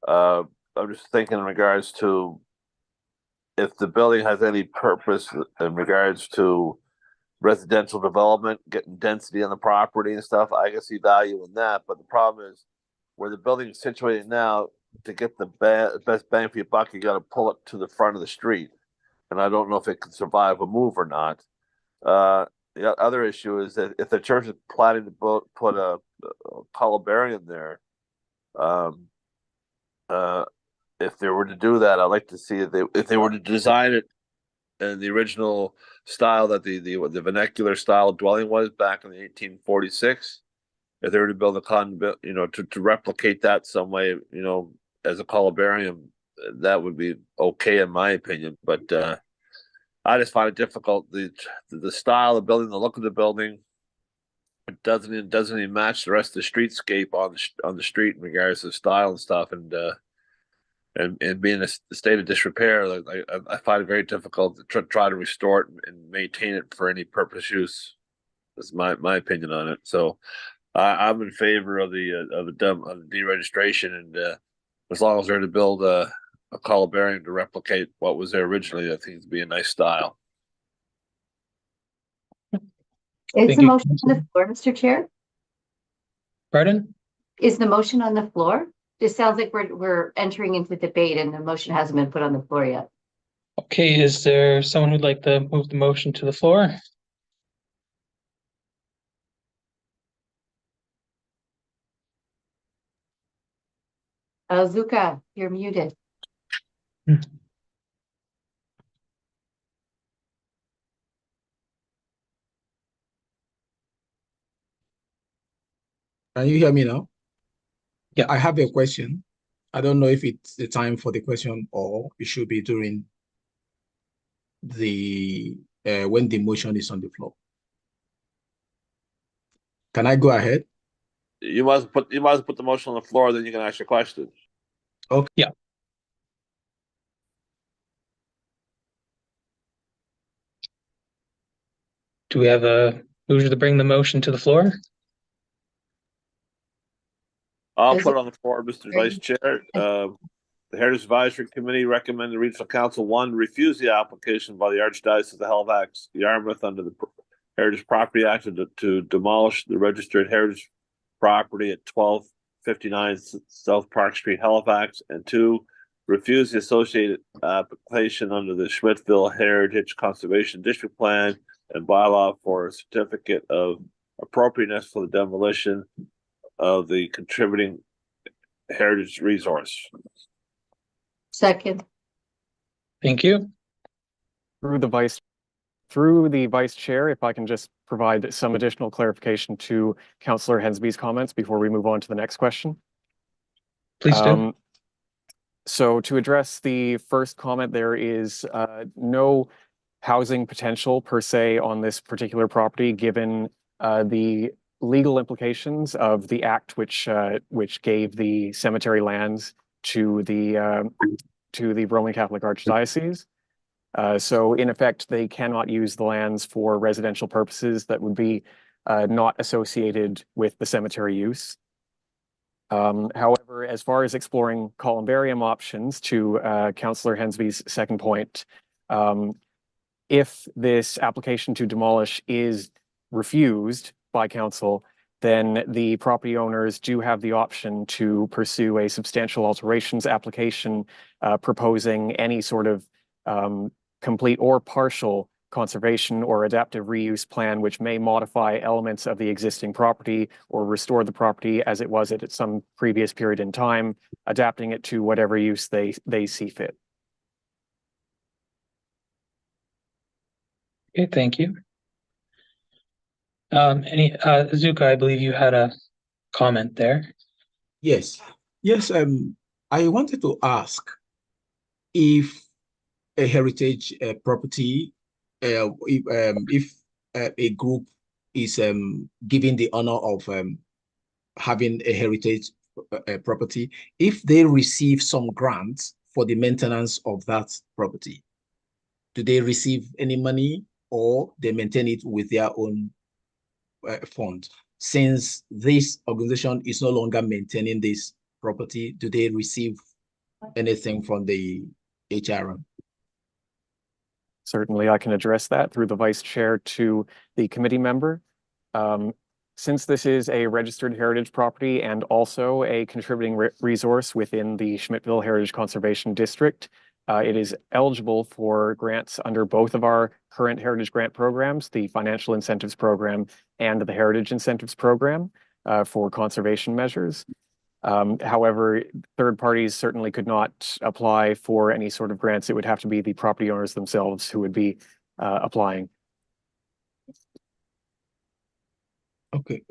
I'm just thinking in regards to if the building has any purpose in regards to residential development, getting density on the property and stuff, I can see value in that. But the problem is where the building is situated now, to get the best bang for your buck, you got to pull it to the front of the street. And I don't know if it can survive a move or not. The other issue is that if the church is planning to put a columbarium there, if they were to do that, I'd like to see if they were to design it in the original style that the vernacular style dwelling was back in the 1846. If they were to build a convent, to replicate that some way, as a columbarium, that would be okay in my opinion. But I just find it difficult. The style of the building, the look of the building, it doesn't even match the rest of the streetscape on the street in regards to style and stuff. And being in a state of disrepair, I find it very difficult to try to restore it and maintain it for any purpose use. That's my opinion on it. So I'm in favor of the deregistration, and as long as they're to build a columbarium to replicate what was there originally, I think it'd be a nice style. Is the motion on the floor, Mr. Chair? Pardon? Is the motion on the floor? It sounds like we're entering into debate and the motion hasn't been put on the floor yet. Okay, is there someone who'd like to move the motion to the floor? Zuka, you're muted. Can you hear me now? Yeah. I have a question. I don't know if it's the time for the question or it should be during the when the motion is on the floor. Can I go ahead? You must put the motion on the floor, then you can ask your question. Okay. Yeah. Do we have a mover to bring the motion to the floor? I'll Is put it- it on the floor, Mr. Vice Chair. The Heritage Advisory Committee recommend the Regional Council, one, refuse the application by the Archdiocese of Halifax, Yarmouth, under the Heritage Property Act to demolish the registered heritage property at 1259 South Park Street, Halifax, and two, refuse the associated application under the Schmidtville Heritage Conservation District Plan and bylaw for a certificate of appropriateness for the demolition of the contributing heritage resource. Second. Thank you. Through the vice chair, if I can just provide some additional clarification to Councillor Hensby's comments before we move on to the next question. Please do. So to address the first comment, there is no housing potential per se on this particular property, given the legal implications of the act which gave the cemetery lands to the Roman Catholic Archdiocese. So in effect, they cannot use the lands for residential purposes that would be not associated with the cemetery use. However, as far as exploring columbarium options, to Councillor Hensby's second point, if this application to demolish is refused by council, then the property owners do have the option to pursue a substantial alterations application proposing any sort of complete or partial conservation or adaptive reuse plan, which may modify elements of the existing property or restore the property as it was at some previous period in time, adapting it to whatever use they see fit. Okay, thank you. Zuka, I believe you had a comment there. Yes. Yes. I wanted to ask if a heritage property, if a group is given the honor of having a heritage property, if they receive some grants for the maintenance of that property, do they receive any money or they maintain it with their own fund? Since this organization is no longer maintaining this property, do they receive anything from the HRM? Certainly, I can address that through the vice chair to the committee member. Since this is a registered heritage property and also a contributing resource within the Schmidtville Heritage Conservation District, it is eligible for grants under both of our current heritage grant programs, the Financial Incentives Program and the Heritage Incentives Program for conservation measures. However, third parties certainly could not apply for any sort of grants. It would have to be the property owners themselves who would be applying. Okay.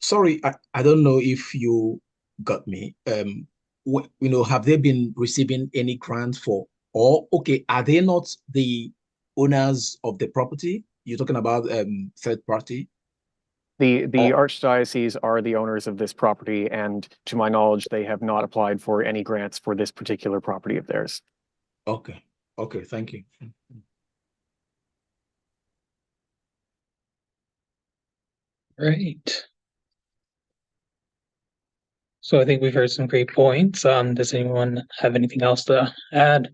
Sorry, I don't know if you got me. Have they been receiving any grants for, or okay, are they not the owners of the property? You're talking about third party? The Archdiocese are the owners of this property, and to my knowledge, they have not applied for any grants for this particular property of theirs. Okay. Okay, thank you. Right. So I think we've heard some great points. Does anyone have anything else to add?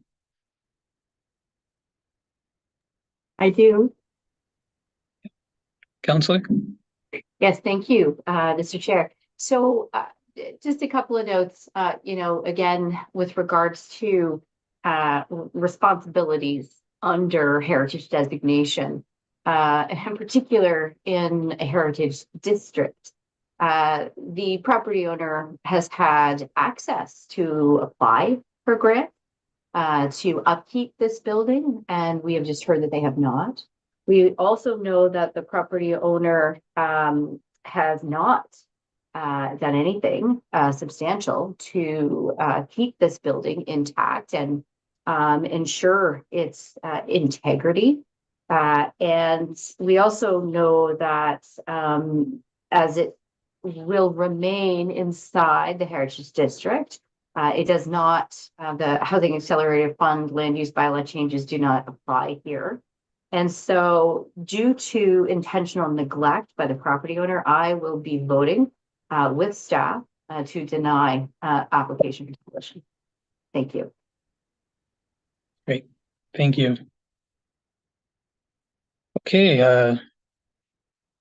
I do. Councillor? Yes, thank you, Mr. Chair. So just a couple of notes, again, with regards to responsibilities under heritage designation, in particular in a heritage district. The property owner has had access to apply for grant to upkeep this building, and we have just heard that they have not. We also know that the property owner has not done anything substantial to keep this building intact and ensure its integrity. And we also know that as it will remain inside the Heritage District, it does not, the Housing Accelerated Fund land use bylaw changes do not apply here. And so due to intentional neglect by the property owner, I will be voting with staff to deny application for demolition. Thank you. Great, thank you. Okay,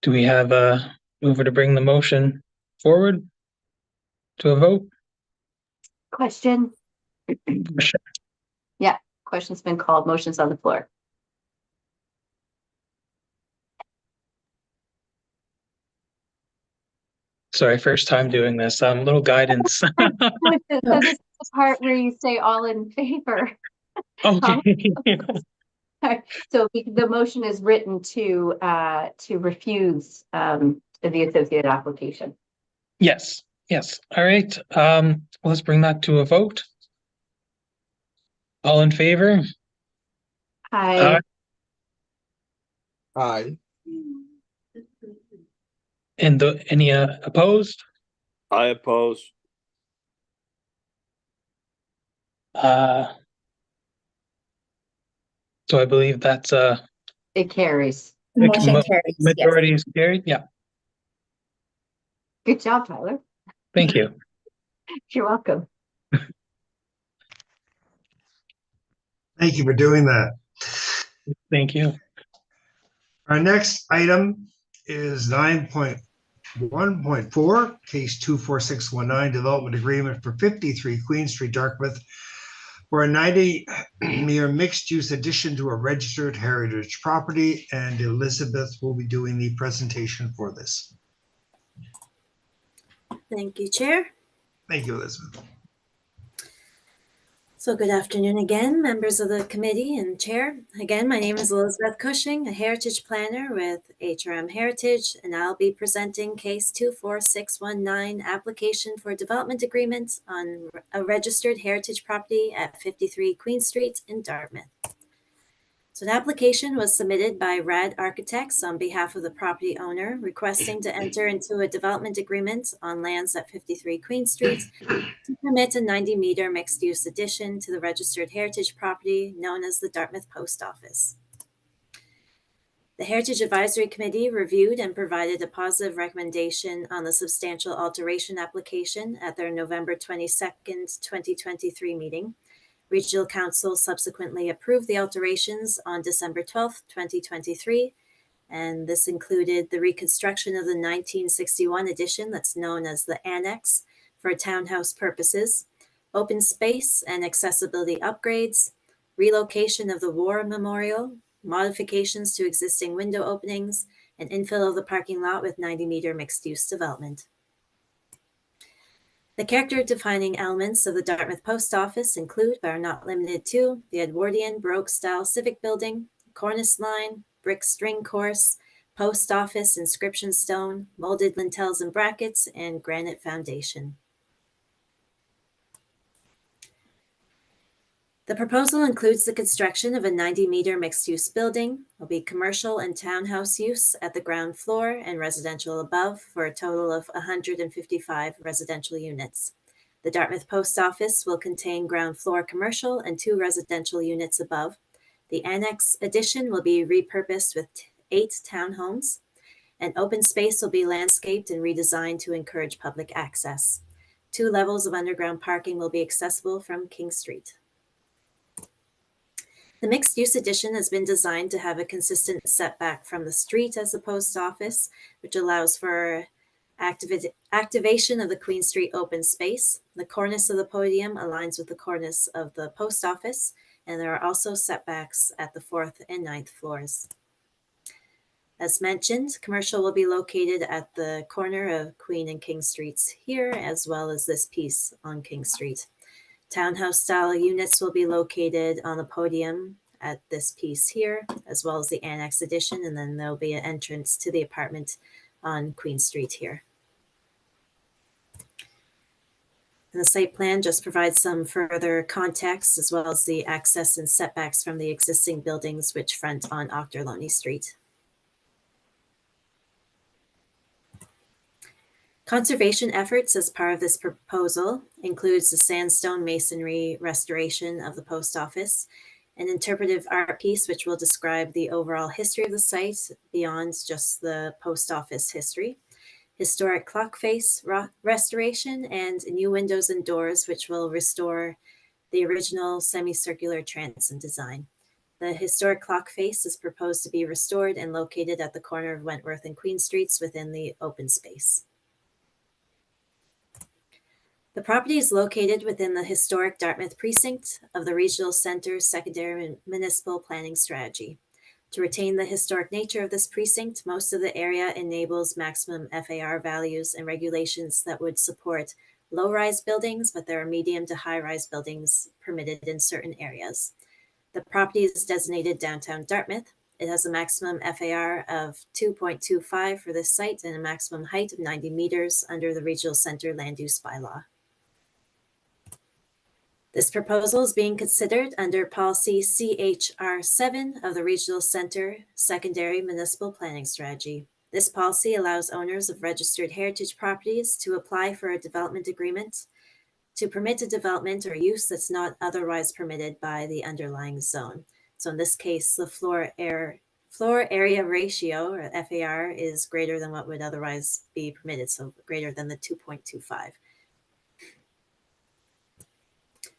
do we have a mover to bring the motion forward to a vote? Question? Question? Yeah, question's been called, motion's on the floor. Sorry, first time doing this, little guidance. So this is the part where you say all in favor. Okay. So the motion is written to refuse the associated application. Yes, yes, all right, let's bring that to a vote. All in favor? I Aye. And any opposed? I oppose. So I believe that's it carries. Motion carries, yes. majority is carried, yeah, Good job, Tyler. thank you. You're welcome. Thank you for doing that. Thank you. Our next item is 9.1.4, case 24619, development agreement for 53 Queen Street, Dartmouth, for a 90-year mixed-use addition to a registered heritage property, and Elizabeth will be doing the presentation for this. Thank you, Chair. Thank you, Elizabeth. So good afternoon again, members of the committee and chair. Again, my name is Elizabeth Cushing, a heritage planner with HRM Heritage, and I'll be presenting case 24619, application for development agreement on a registered heritage property at 53 Queen Street in Dartmouth. So an application was submitted by RAD Architects on behalf of the property owner requesting to enter into a development agreement on lands at 53 Queen Street to permit a 90-meter mixed-use addition to the registered heritage property known as the Dartmouth Post Office. The Heritage Advisory Committee reviewed and provided a positive recommendation on the substantial alteration application at their November 22nd, 2023 meeting. Regional Council subsequently approved the alterations on December 12th, 2023, and this included the reconstruction of the 1961 addition that's known as the Annex for townhouse purposes, open space and accessibility upgrades, relocation of the War Memorial, modifications to existing window openings, and infill of the parking lot with 90-meter mixed-use development. The character-defining elements of the Dartmouth Post Office include, but are not limited to, the Edwardian Baroque-style civic building, cornice line, brick string course, post office inscription stone, molded lintels and brackets, and granite foundation. The proposal includes the construction of a 90-meter mixed-use building, will be commercial and townhouse use at the ground floor and residential above for a total of 155 residential units. The Dartmouth Post Office will contain ground floor commercial and 2 residential units above. The Annex addition will be repurposed with 8 townhomes, and open space will be landscaped and redesigned to encourage public access. 2 levels of underground parking will be accessible from King Street. The mixed-use addition has been designed to have a consistent setback from the street as the post office, which allows for Activation of the Queen Street open space. The cornice of the podium aligns with the cornice of the post office, and there are also setbacks at the 4th and 9th floors. As mentioned, commercial will be located at the corner of Queen and King Streets here, as well as this piece on King Street. Townhouse style units will be located on the podium at this piece here, as well as the annex addition, and then there'll be an entrance to the apartment on Queen Street here. And the site plan just provides some further context, as well as the access and setbacks from the existing buildings which front on Ochterlony Street. Conservation efforts as part of this proposal includes the sandstone masonry restoration of the post office, an interpretive art piece which will describe the overall history of the site beyond just the post office history, historic clock face restoration, and new windows and doors which will restore the original semicircular transom design. The historic clock face is proposed to be restored and located at the corner of Wentworth and Queen Streets within the open space. The property is located within the historic Dartmouth precinct of the Regional Center's secondary municipal planning strategy. To retain the historic nature of this precinct, most of the area enables maximum FAR values and regulations that would support low-rise buildings, but there are medium to high-rise buildings permitted in certain areas. The property is designated downtown Dartmouth. It has a maximum FAR of 2.25 for this site and a maximum height of 90 meters under the Regional Center land use bylaw. This proposal is being considered under policy CHR7 of the Regional Center Secondary Municipal Planning Strategy. This policy allows owners of registered heritage properties to apply for a development agreement to permit a development or use that's not otherwise permitted by the underlying zone. So in this case, the floor area ratio, or FAR, is greater than what would otherwise be permitted, so greater than the 2.25.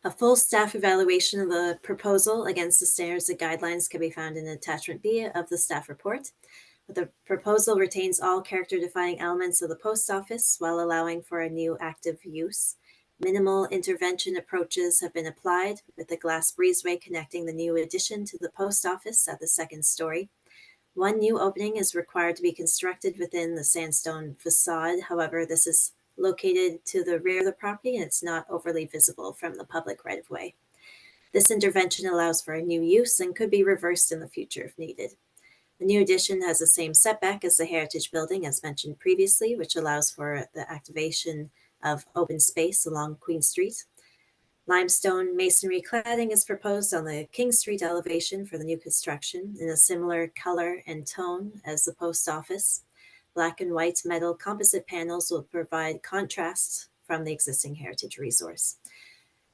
A full staff evaluation of the proposal against the standards and guidelines can be found in attachment B of the staff report. But the proposal retains all character-defining elements of the post office while allowing for a new active use. Minimal intervention approaches have been applied, with the glass breezeway connecting the new addition to the post office at the 2nd story. One new opening is required to be constructed within the sandstone facade. However, this is located to the rear of the property and it's not overly visible from the public right-of-way. This intervention allows for a new use and could be reversed in the future if needed. The new addition has the same setback as the heritage building as mentioned previously, which allows for the activation of open space along Queen Street. Limestone masonry cladding is proposed on the King Street elevation for the new construction in a similar color and tone as the post office. Black and white metal composite panels will provide contrast from the existing heritage resource.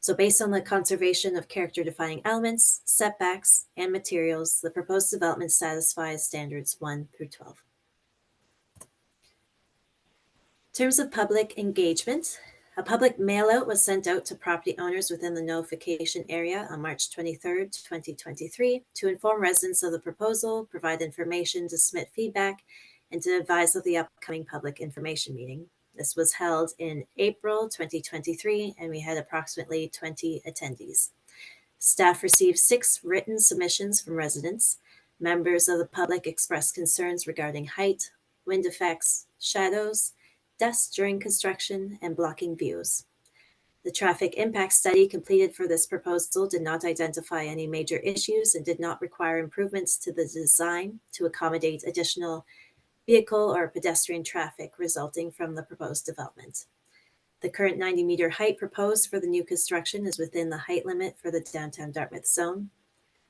So based on the conservation of character-defining elements, setbacks, and materials, the proposed development satisfies standards 1 through 12. In terms of public engagement, a public mailout was sent out to property owners within the notification area on March 23rd, 2023 to inform residents of the proposal, provide information, to submit feedback, and to advise of the upcoming public information meeting. This was held in April 2023, and we had approximately 20 attendees. Staff received 6 written submissions from residents. Members of the public expressed concerns regarding height, wind effects, shadows, dust during construction, and blocking views. The traffic impact study completed for this proposal did not identify any major issues and did not require improvements to the design to accommodate additional vehicle or pedestrian traffic resulting from the proposed development. The current 90-meter height proposed for the new construction is within the height limit for the downtown Dartmouth zone.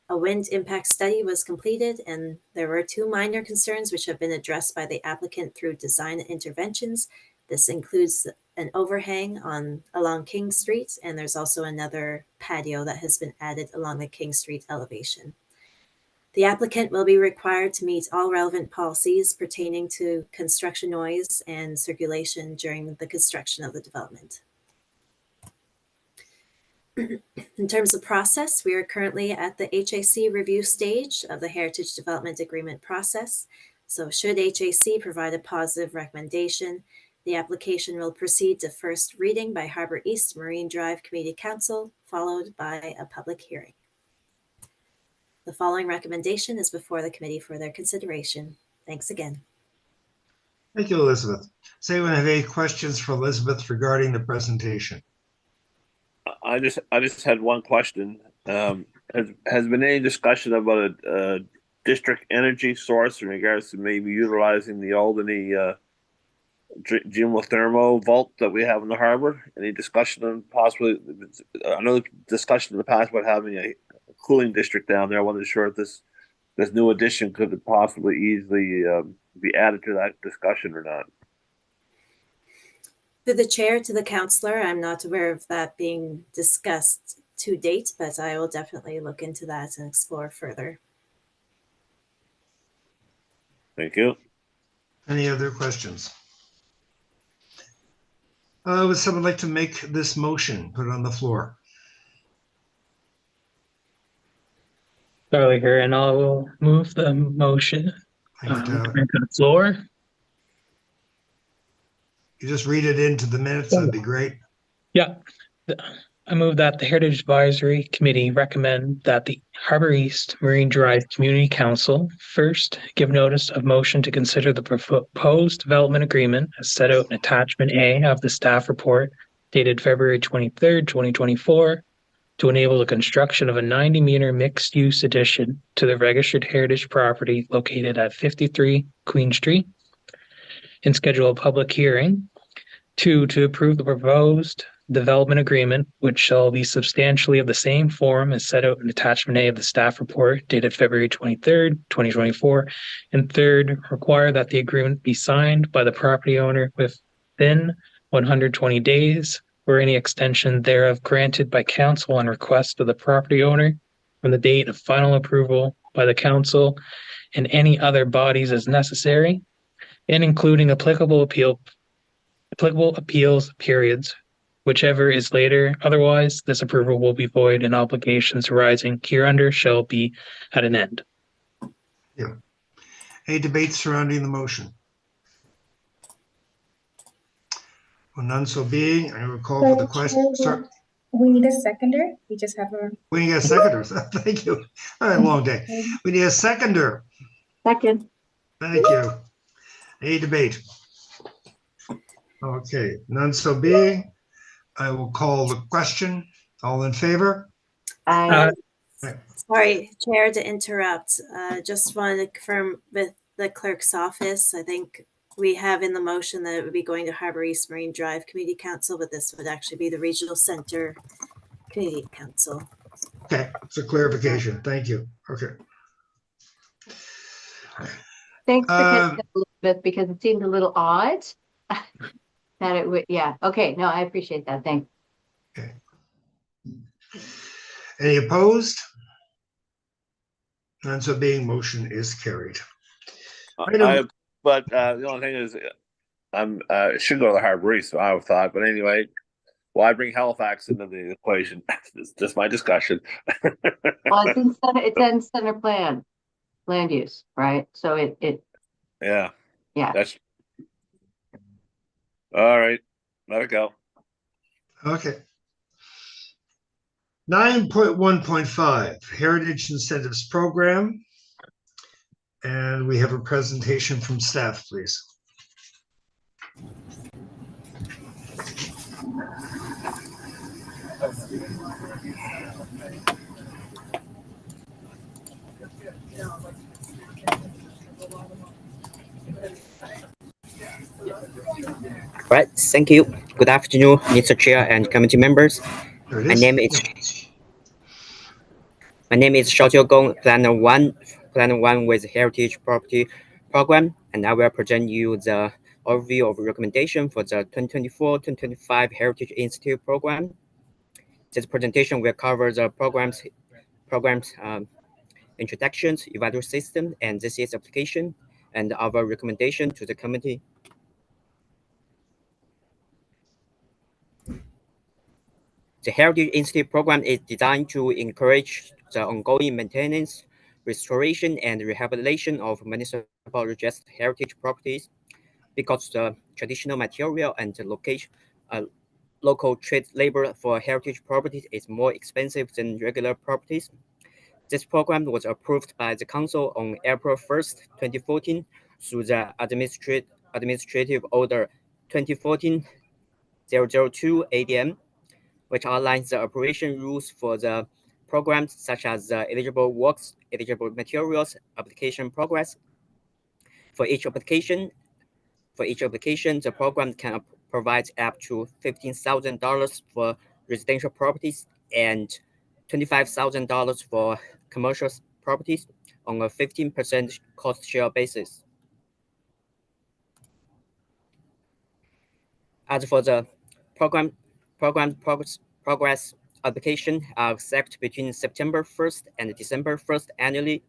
A wind impact study was completed, and there were 2 minor concerns which have been addressed by the applicant through design interventions. This includes an overhang along King Street, and there's also another patio that has been added along the King Street elevation. The applicant will be required to meet all relevant policies pertaining to construction noise and circulation during the construction of the development. In terms of process, we are currently at the HAC review stage of the Heritage Development Agreement process. So should HAC provide a positive recommendation, The application will proceed to first reading by Harbor East Marine Drive Community Council, followed by a public hearing. The following recommendation is before the committee for their consideration. Thanks again. Thank you, Elizabeth. Does anyone have any questions for Elizabeth regarding the presentation? I just had one question. Has been any discussion about a district energy source in regards to maybe utilizing the Albany geothermal vault that we have in the harbor? Any discussion on possibly? I know the discussion in the past about having a cooling district down there. I wasn't sure if this new addition could possibly easily be added to that discussion or not. Through the chair to the counselor, I'm not aware of that being discussed to date, but I will definitely look into that and explore further. Thank you. Any other questions? Would someone like to make this motion, put it on the floor? Charlie here, and I will move the motion Thanks, to Tyler. bring to the floor. You just read it into the minutes, that'd be great. Yeah, I move that the Heritage Advisory Committee recommend that the Harbor East Marine Drive Community Council first give notice of motion to consider the proposed development agreement as set out in attachment A of the staff report dated February 23rd, 2024 to enable the construction of a 90-meter mixed-use addition to the registered heritage property located at 53 Queen Street and schedule a public hearing. 2, to approve the proposed development agreement, which shall be substantially of the same form as set out in attachment A of the staff report dated February 23rd, 2024. And 3rd, require that the agreement be signed by the property owner within 120 days or any extension thereof granted by council on request of the property owner from the date of final approval by the council and any other bodies as necessary, and including applicable appeals periods, whichever is later. Otherwise, this approval will be void and obligations arising hereunder shall be at an end. Yeah. Any debate surrounding the motion? Well, none so being, I will call for the question. Sorry. We need a seconder. We just have a. We need a seconder. Thank you. All right, long day. We need a seconder. Second. Thank you. Any debate? Okay, none so being, I will call the question. All in favor? I Sorry, Chair, to interrupt. Just want to confirm with the clerk's office. I think we have in the motion that it would be going to Harbor East Marine Drive Community Council, but this would actually be the Regional Center Community Council. Okay, it's a clarification. Thank you. Okay. thanks for catching up, Elizabeth, because it seemed a little odd that it would. Yeah. Okay. No, I appreciate that. Thanks. Okay. Any opposed? None so being, motion is carried. But the only thing is, it should go to the Harbor East, I would thought. But anyway, why bring Halifax into the equation? It's just my discussion. Well, it's in center plan, land use, right? So it. Yeah. Yeah. That's all right. Let it go. Okay. 9.1.5 Heritage Incentives Program. And we have a presentation from staff, please. Right, thank you. Good afternoon, Mr. Chair and committee members. My name is Xiaojiu Gong, Planner One with Heritage Property Program, and I will present you the overview of recommendation for the 2024-2025 Heritage Institute Program. This presentation will cover the program's introductions, evaluation system, and this year's application, and our recommendation to the committee. The Heritage Institute program is designed to encourage the ongoing maintenance, restoration, and rehabilitation of municipal registered heritage properties. because the traditional material and the local trade labor for heritage properties is more expensive than regular properties. This program was approved by the Council on April 1st, 2014 through the Administrative Order 2014-002 ADM, which outlines the operation rules for the programs such as eligible works, eligible materials, application progress. For each application, the program can provide up to $15,000 for residential properties and $25,000 for commercial properties on a 15% cost share basis. As for the program progress application are accepted between September 1st and December 1st annually.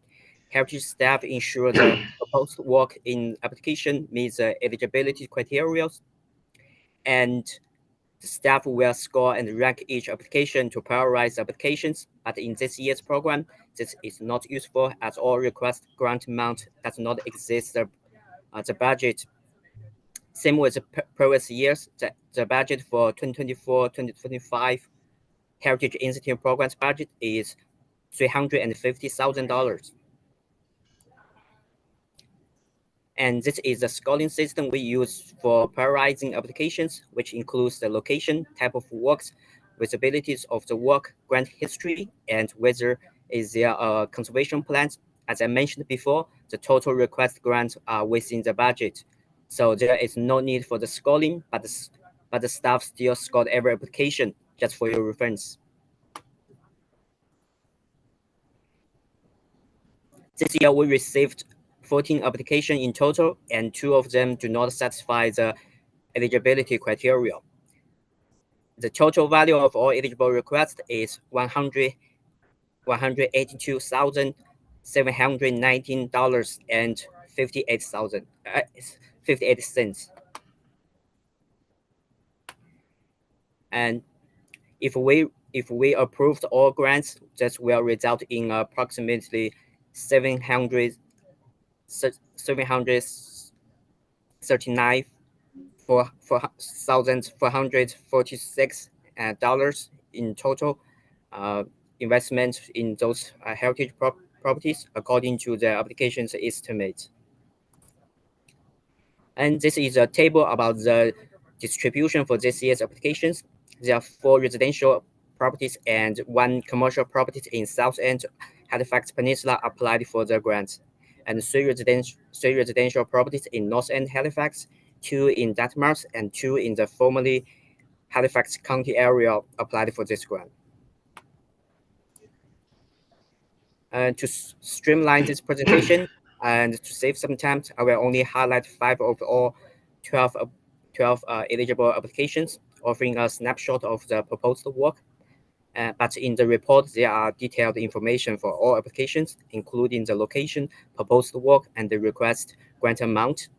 Heritage staff ensure the proposed work in application meets the eligibility criteria, and the staff will score and rank each application to prioritize applications. But in this year's program, this is not useful as all request grant amount does not exist the budget. Same with the previous years, the budget for 2024-2025 Heritage Institute Programs budget is $350,000. And this is the scoring system we use for prioritizing applications, which includes the location, type of works, visibilities of the work, grant history, and whether is there a conservation plans. As I mentioned before, the total request grants are within the budget. So there is no need for the scoring, but the staff still scored every application, just for your reference. This year we received 14 applications in total, and 2 of them do not satisfy the eligibility criteria. The total value of all eligible requests is $182,719.58. And if we approved all grants, this will result in approximately $739,446 in total investment in those heritage properties, according to the application's estimate. And this is a table about the distribution for this year's applications. There are 4 residential properties and 1 commercial property in South End, Halifax Peninsula applied for the grant, and 3 residential properties in North End, Halifax, 2 in Dartmouth, and 2 in the formerly Halifax County area applied for this grant. To streamline this presentation and to save some time, I will only highlight 5 of all 12 eligible applications, offering a snapshot of the proposed work. But in the report, there are detailed information for all applications, including the location, proposed work, and the request grant amount.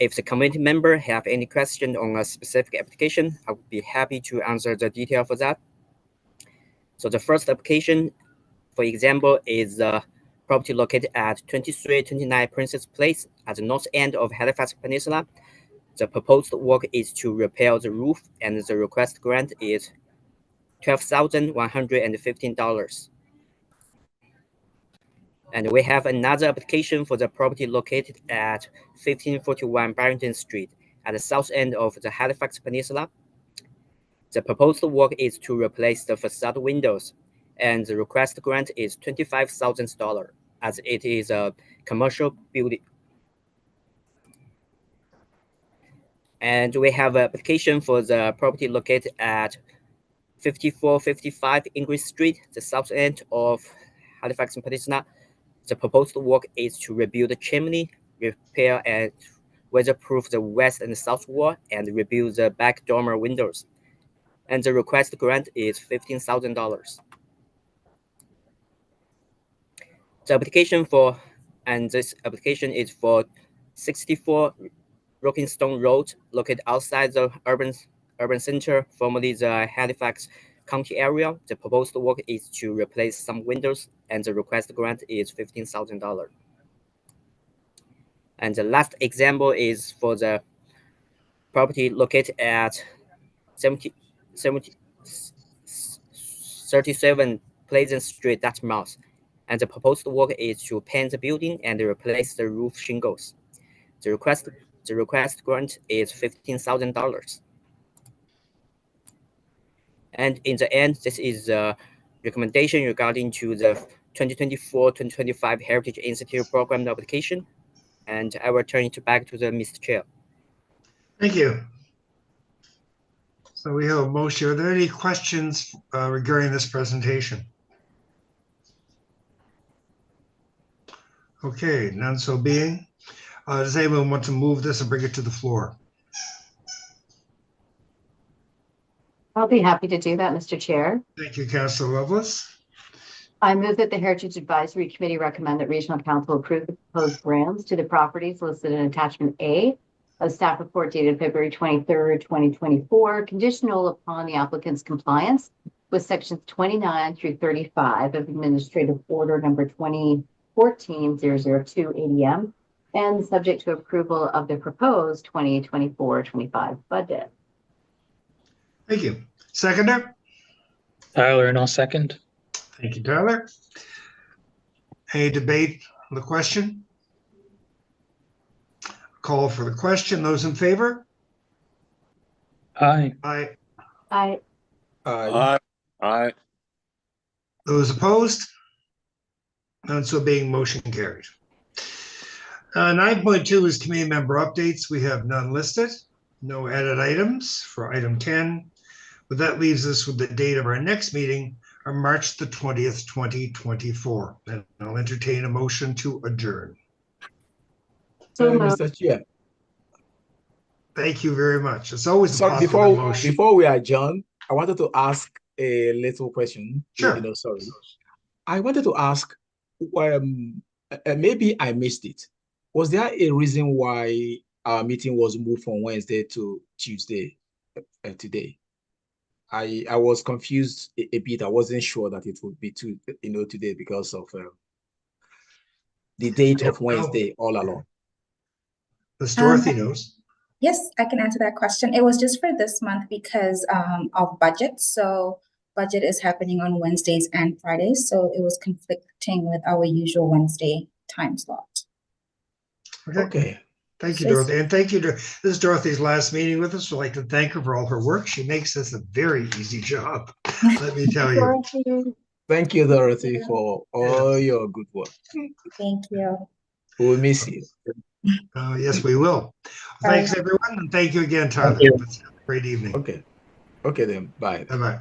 If the committee member have any question on a specific application, I would be happy to answer the detail for that. So the first application, for example, is the property located at 2329 Princess Place at the north end of Halifax Peninsula. The proposed work is to repair the roof, and the request grant is $12,115. And we have another application for the property located at 1541 Barrington Street at the south end of the Halifax Peninsula. The proposed work is to replace the facade windows, and the request grant is $25,000 as it is a commercial building. And we have an application for the property located at 5455 English Street, the south end of Halifax Peninsula. The proposed work is to rebuild the chimney, repair and weatherproof the west and south wall, and rebuild the back dormer windows. And the request grant is $15,000. The application this application is for 64 Rockingstone Road, located outside the urban center, formerly the Halifax County area. The proposed work is to replace some windows, and the request grant is $15,000. And the last example is for the property located at 37 Pleasant Street, Dartmouth. And the proposed work is to paint the building and replace the roof shingles. The request grant is $15,000. And in the end, this is a recommendation regarding to the 2024-2025 Heritage Institute Program application. And I will turn it back to the Mr. Chair. Thank you. So we have a motion. Are there any questions regarding this presentation? Okay, none so being. Does anyone want to move this and bring it to the floor? I'll be happy to do that, Mr. Chair. Thank you, Councilor Lovelace. I move that the Heritage Advisory Committee recommend that Regional Council approve the proposed grants to the properties listed in Attachment A of staff report dated February 23rd, 2024, conditional upon the applicant's compliance with sections 29 through 35 of Administrative Order number 2014-002 ADM, and subject to approval of the proposed 2024-25 budget. Thank you. Seconder? Tyler, and I'll second. Thank you, Tyler. Any debate on the question? Call for the question. Those in favor? Aye. Aye. Aye. Aye. Those opposed? None so being, motion carried. 9.2 is committee member updates. We have none listed. No added items for item 10. But that leaves us with the date of our next meeting on March the 20th, 2024. And I'll entertain a motion to adjourn. So moved. Mr. Chair, Thank you very much. It's always a sorry, possible motion. before we adjourn, I wanted to ask a little question. Sure. Sorry. I wanted to ask, maybe I missed it. Was there a reason why our meeting was moved from Wednesday to Tuesday today? I was confused a bit. I wasn't sure that it would be today because of the date of Wednesday all along. Ms. Dorothy knows. Yes, I can answer that question. It was just for this month because of budget. So budget is happening on Wednesdays and Fridays. So it was conflicting with our usual Wednesday time slot. Okay. Thank you, Dorothy. And thank you. This is Dorothy's last meeting with us. We'd like to thank her for all her work. She makes this a very easy job, let me tell you. Dorothy. Thank you, Dorothy, for all your good work. Thank you. We'll miss you. Yes, we will. Thanks, everyone. And thank you again, Tyler. you. Have a great evening. Okay. Okay then. Bye. Bye-bye.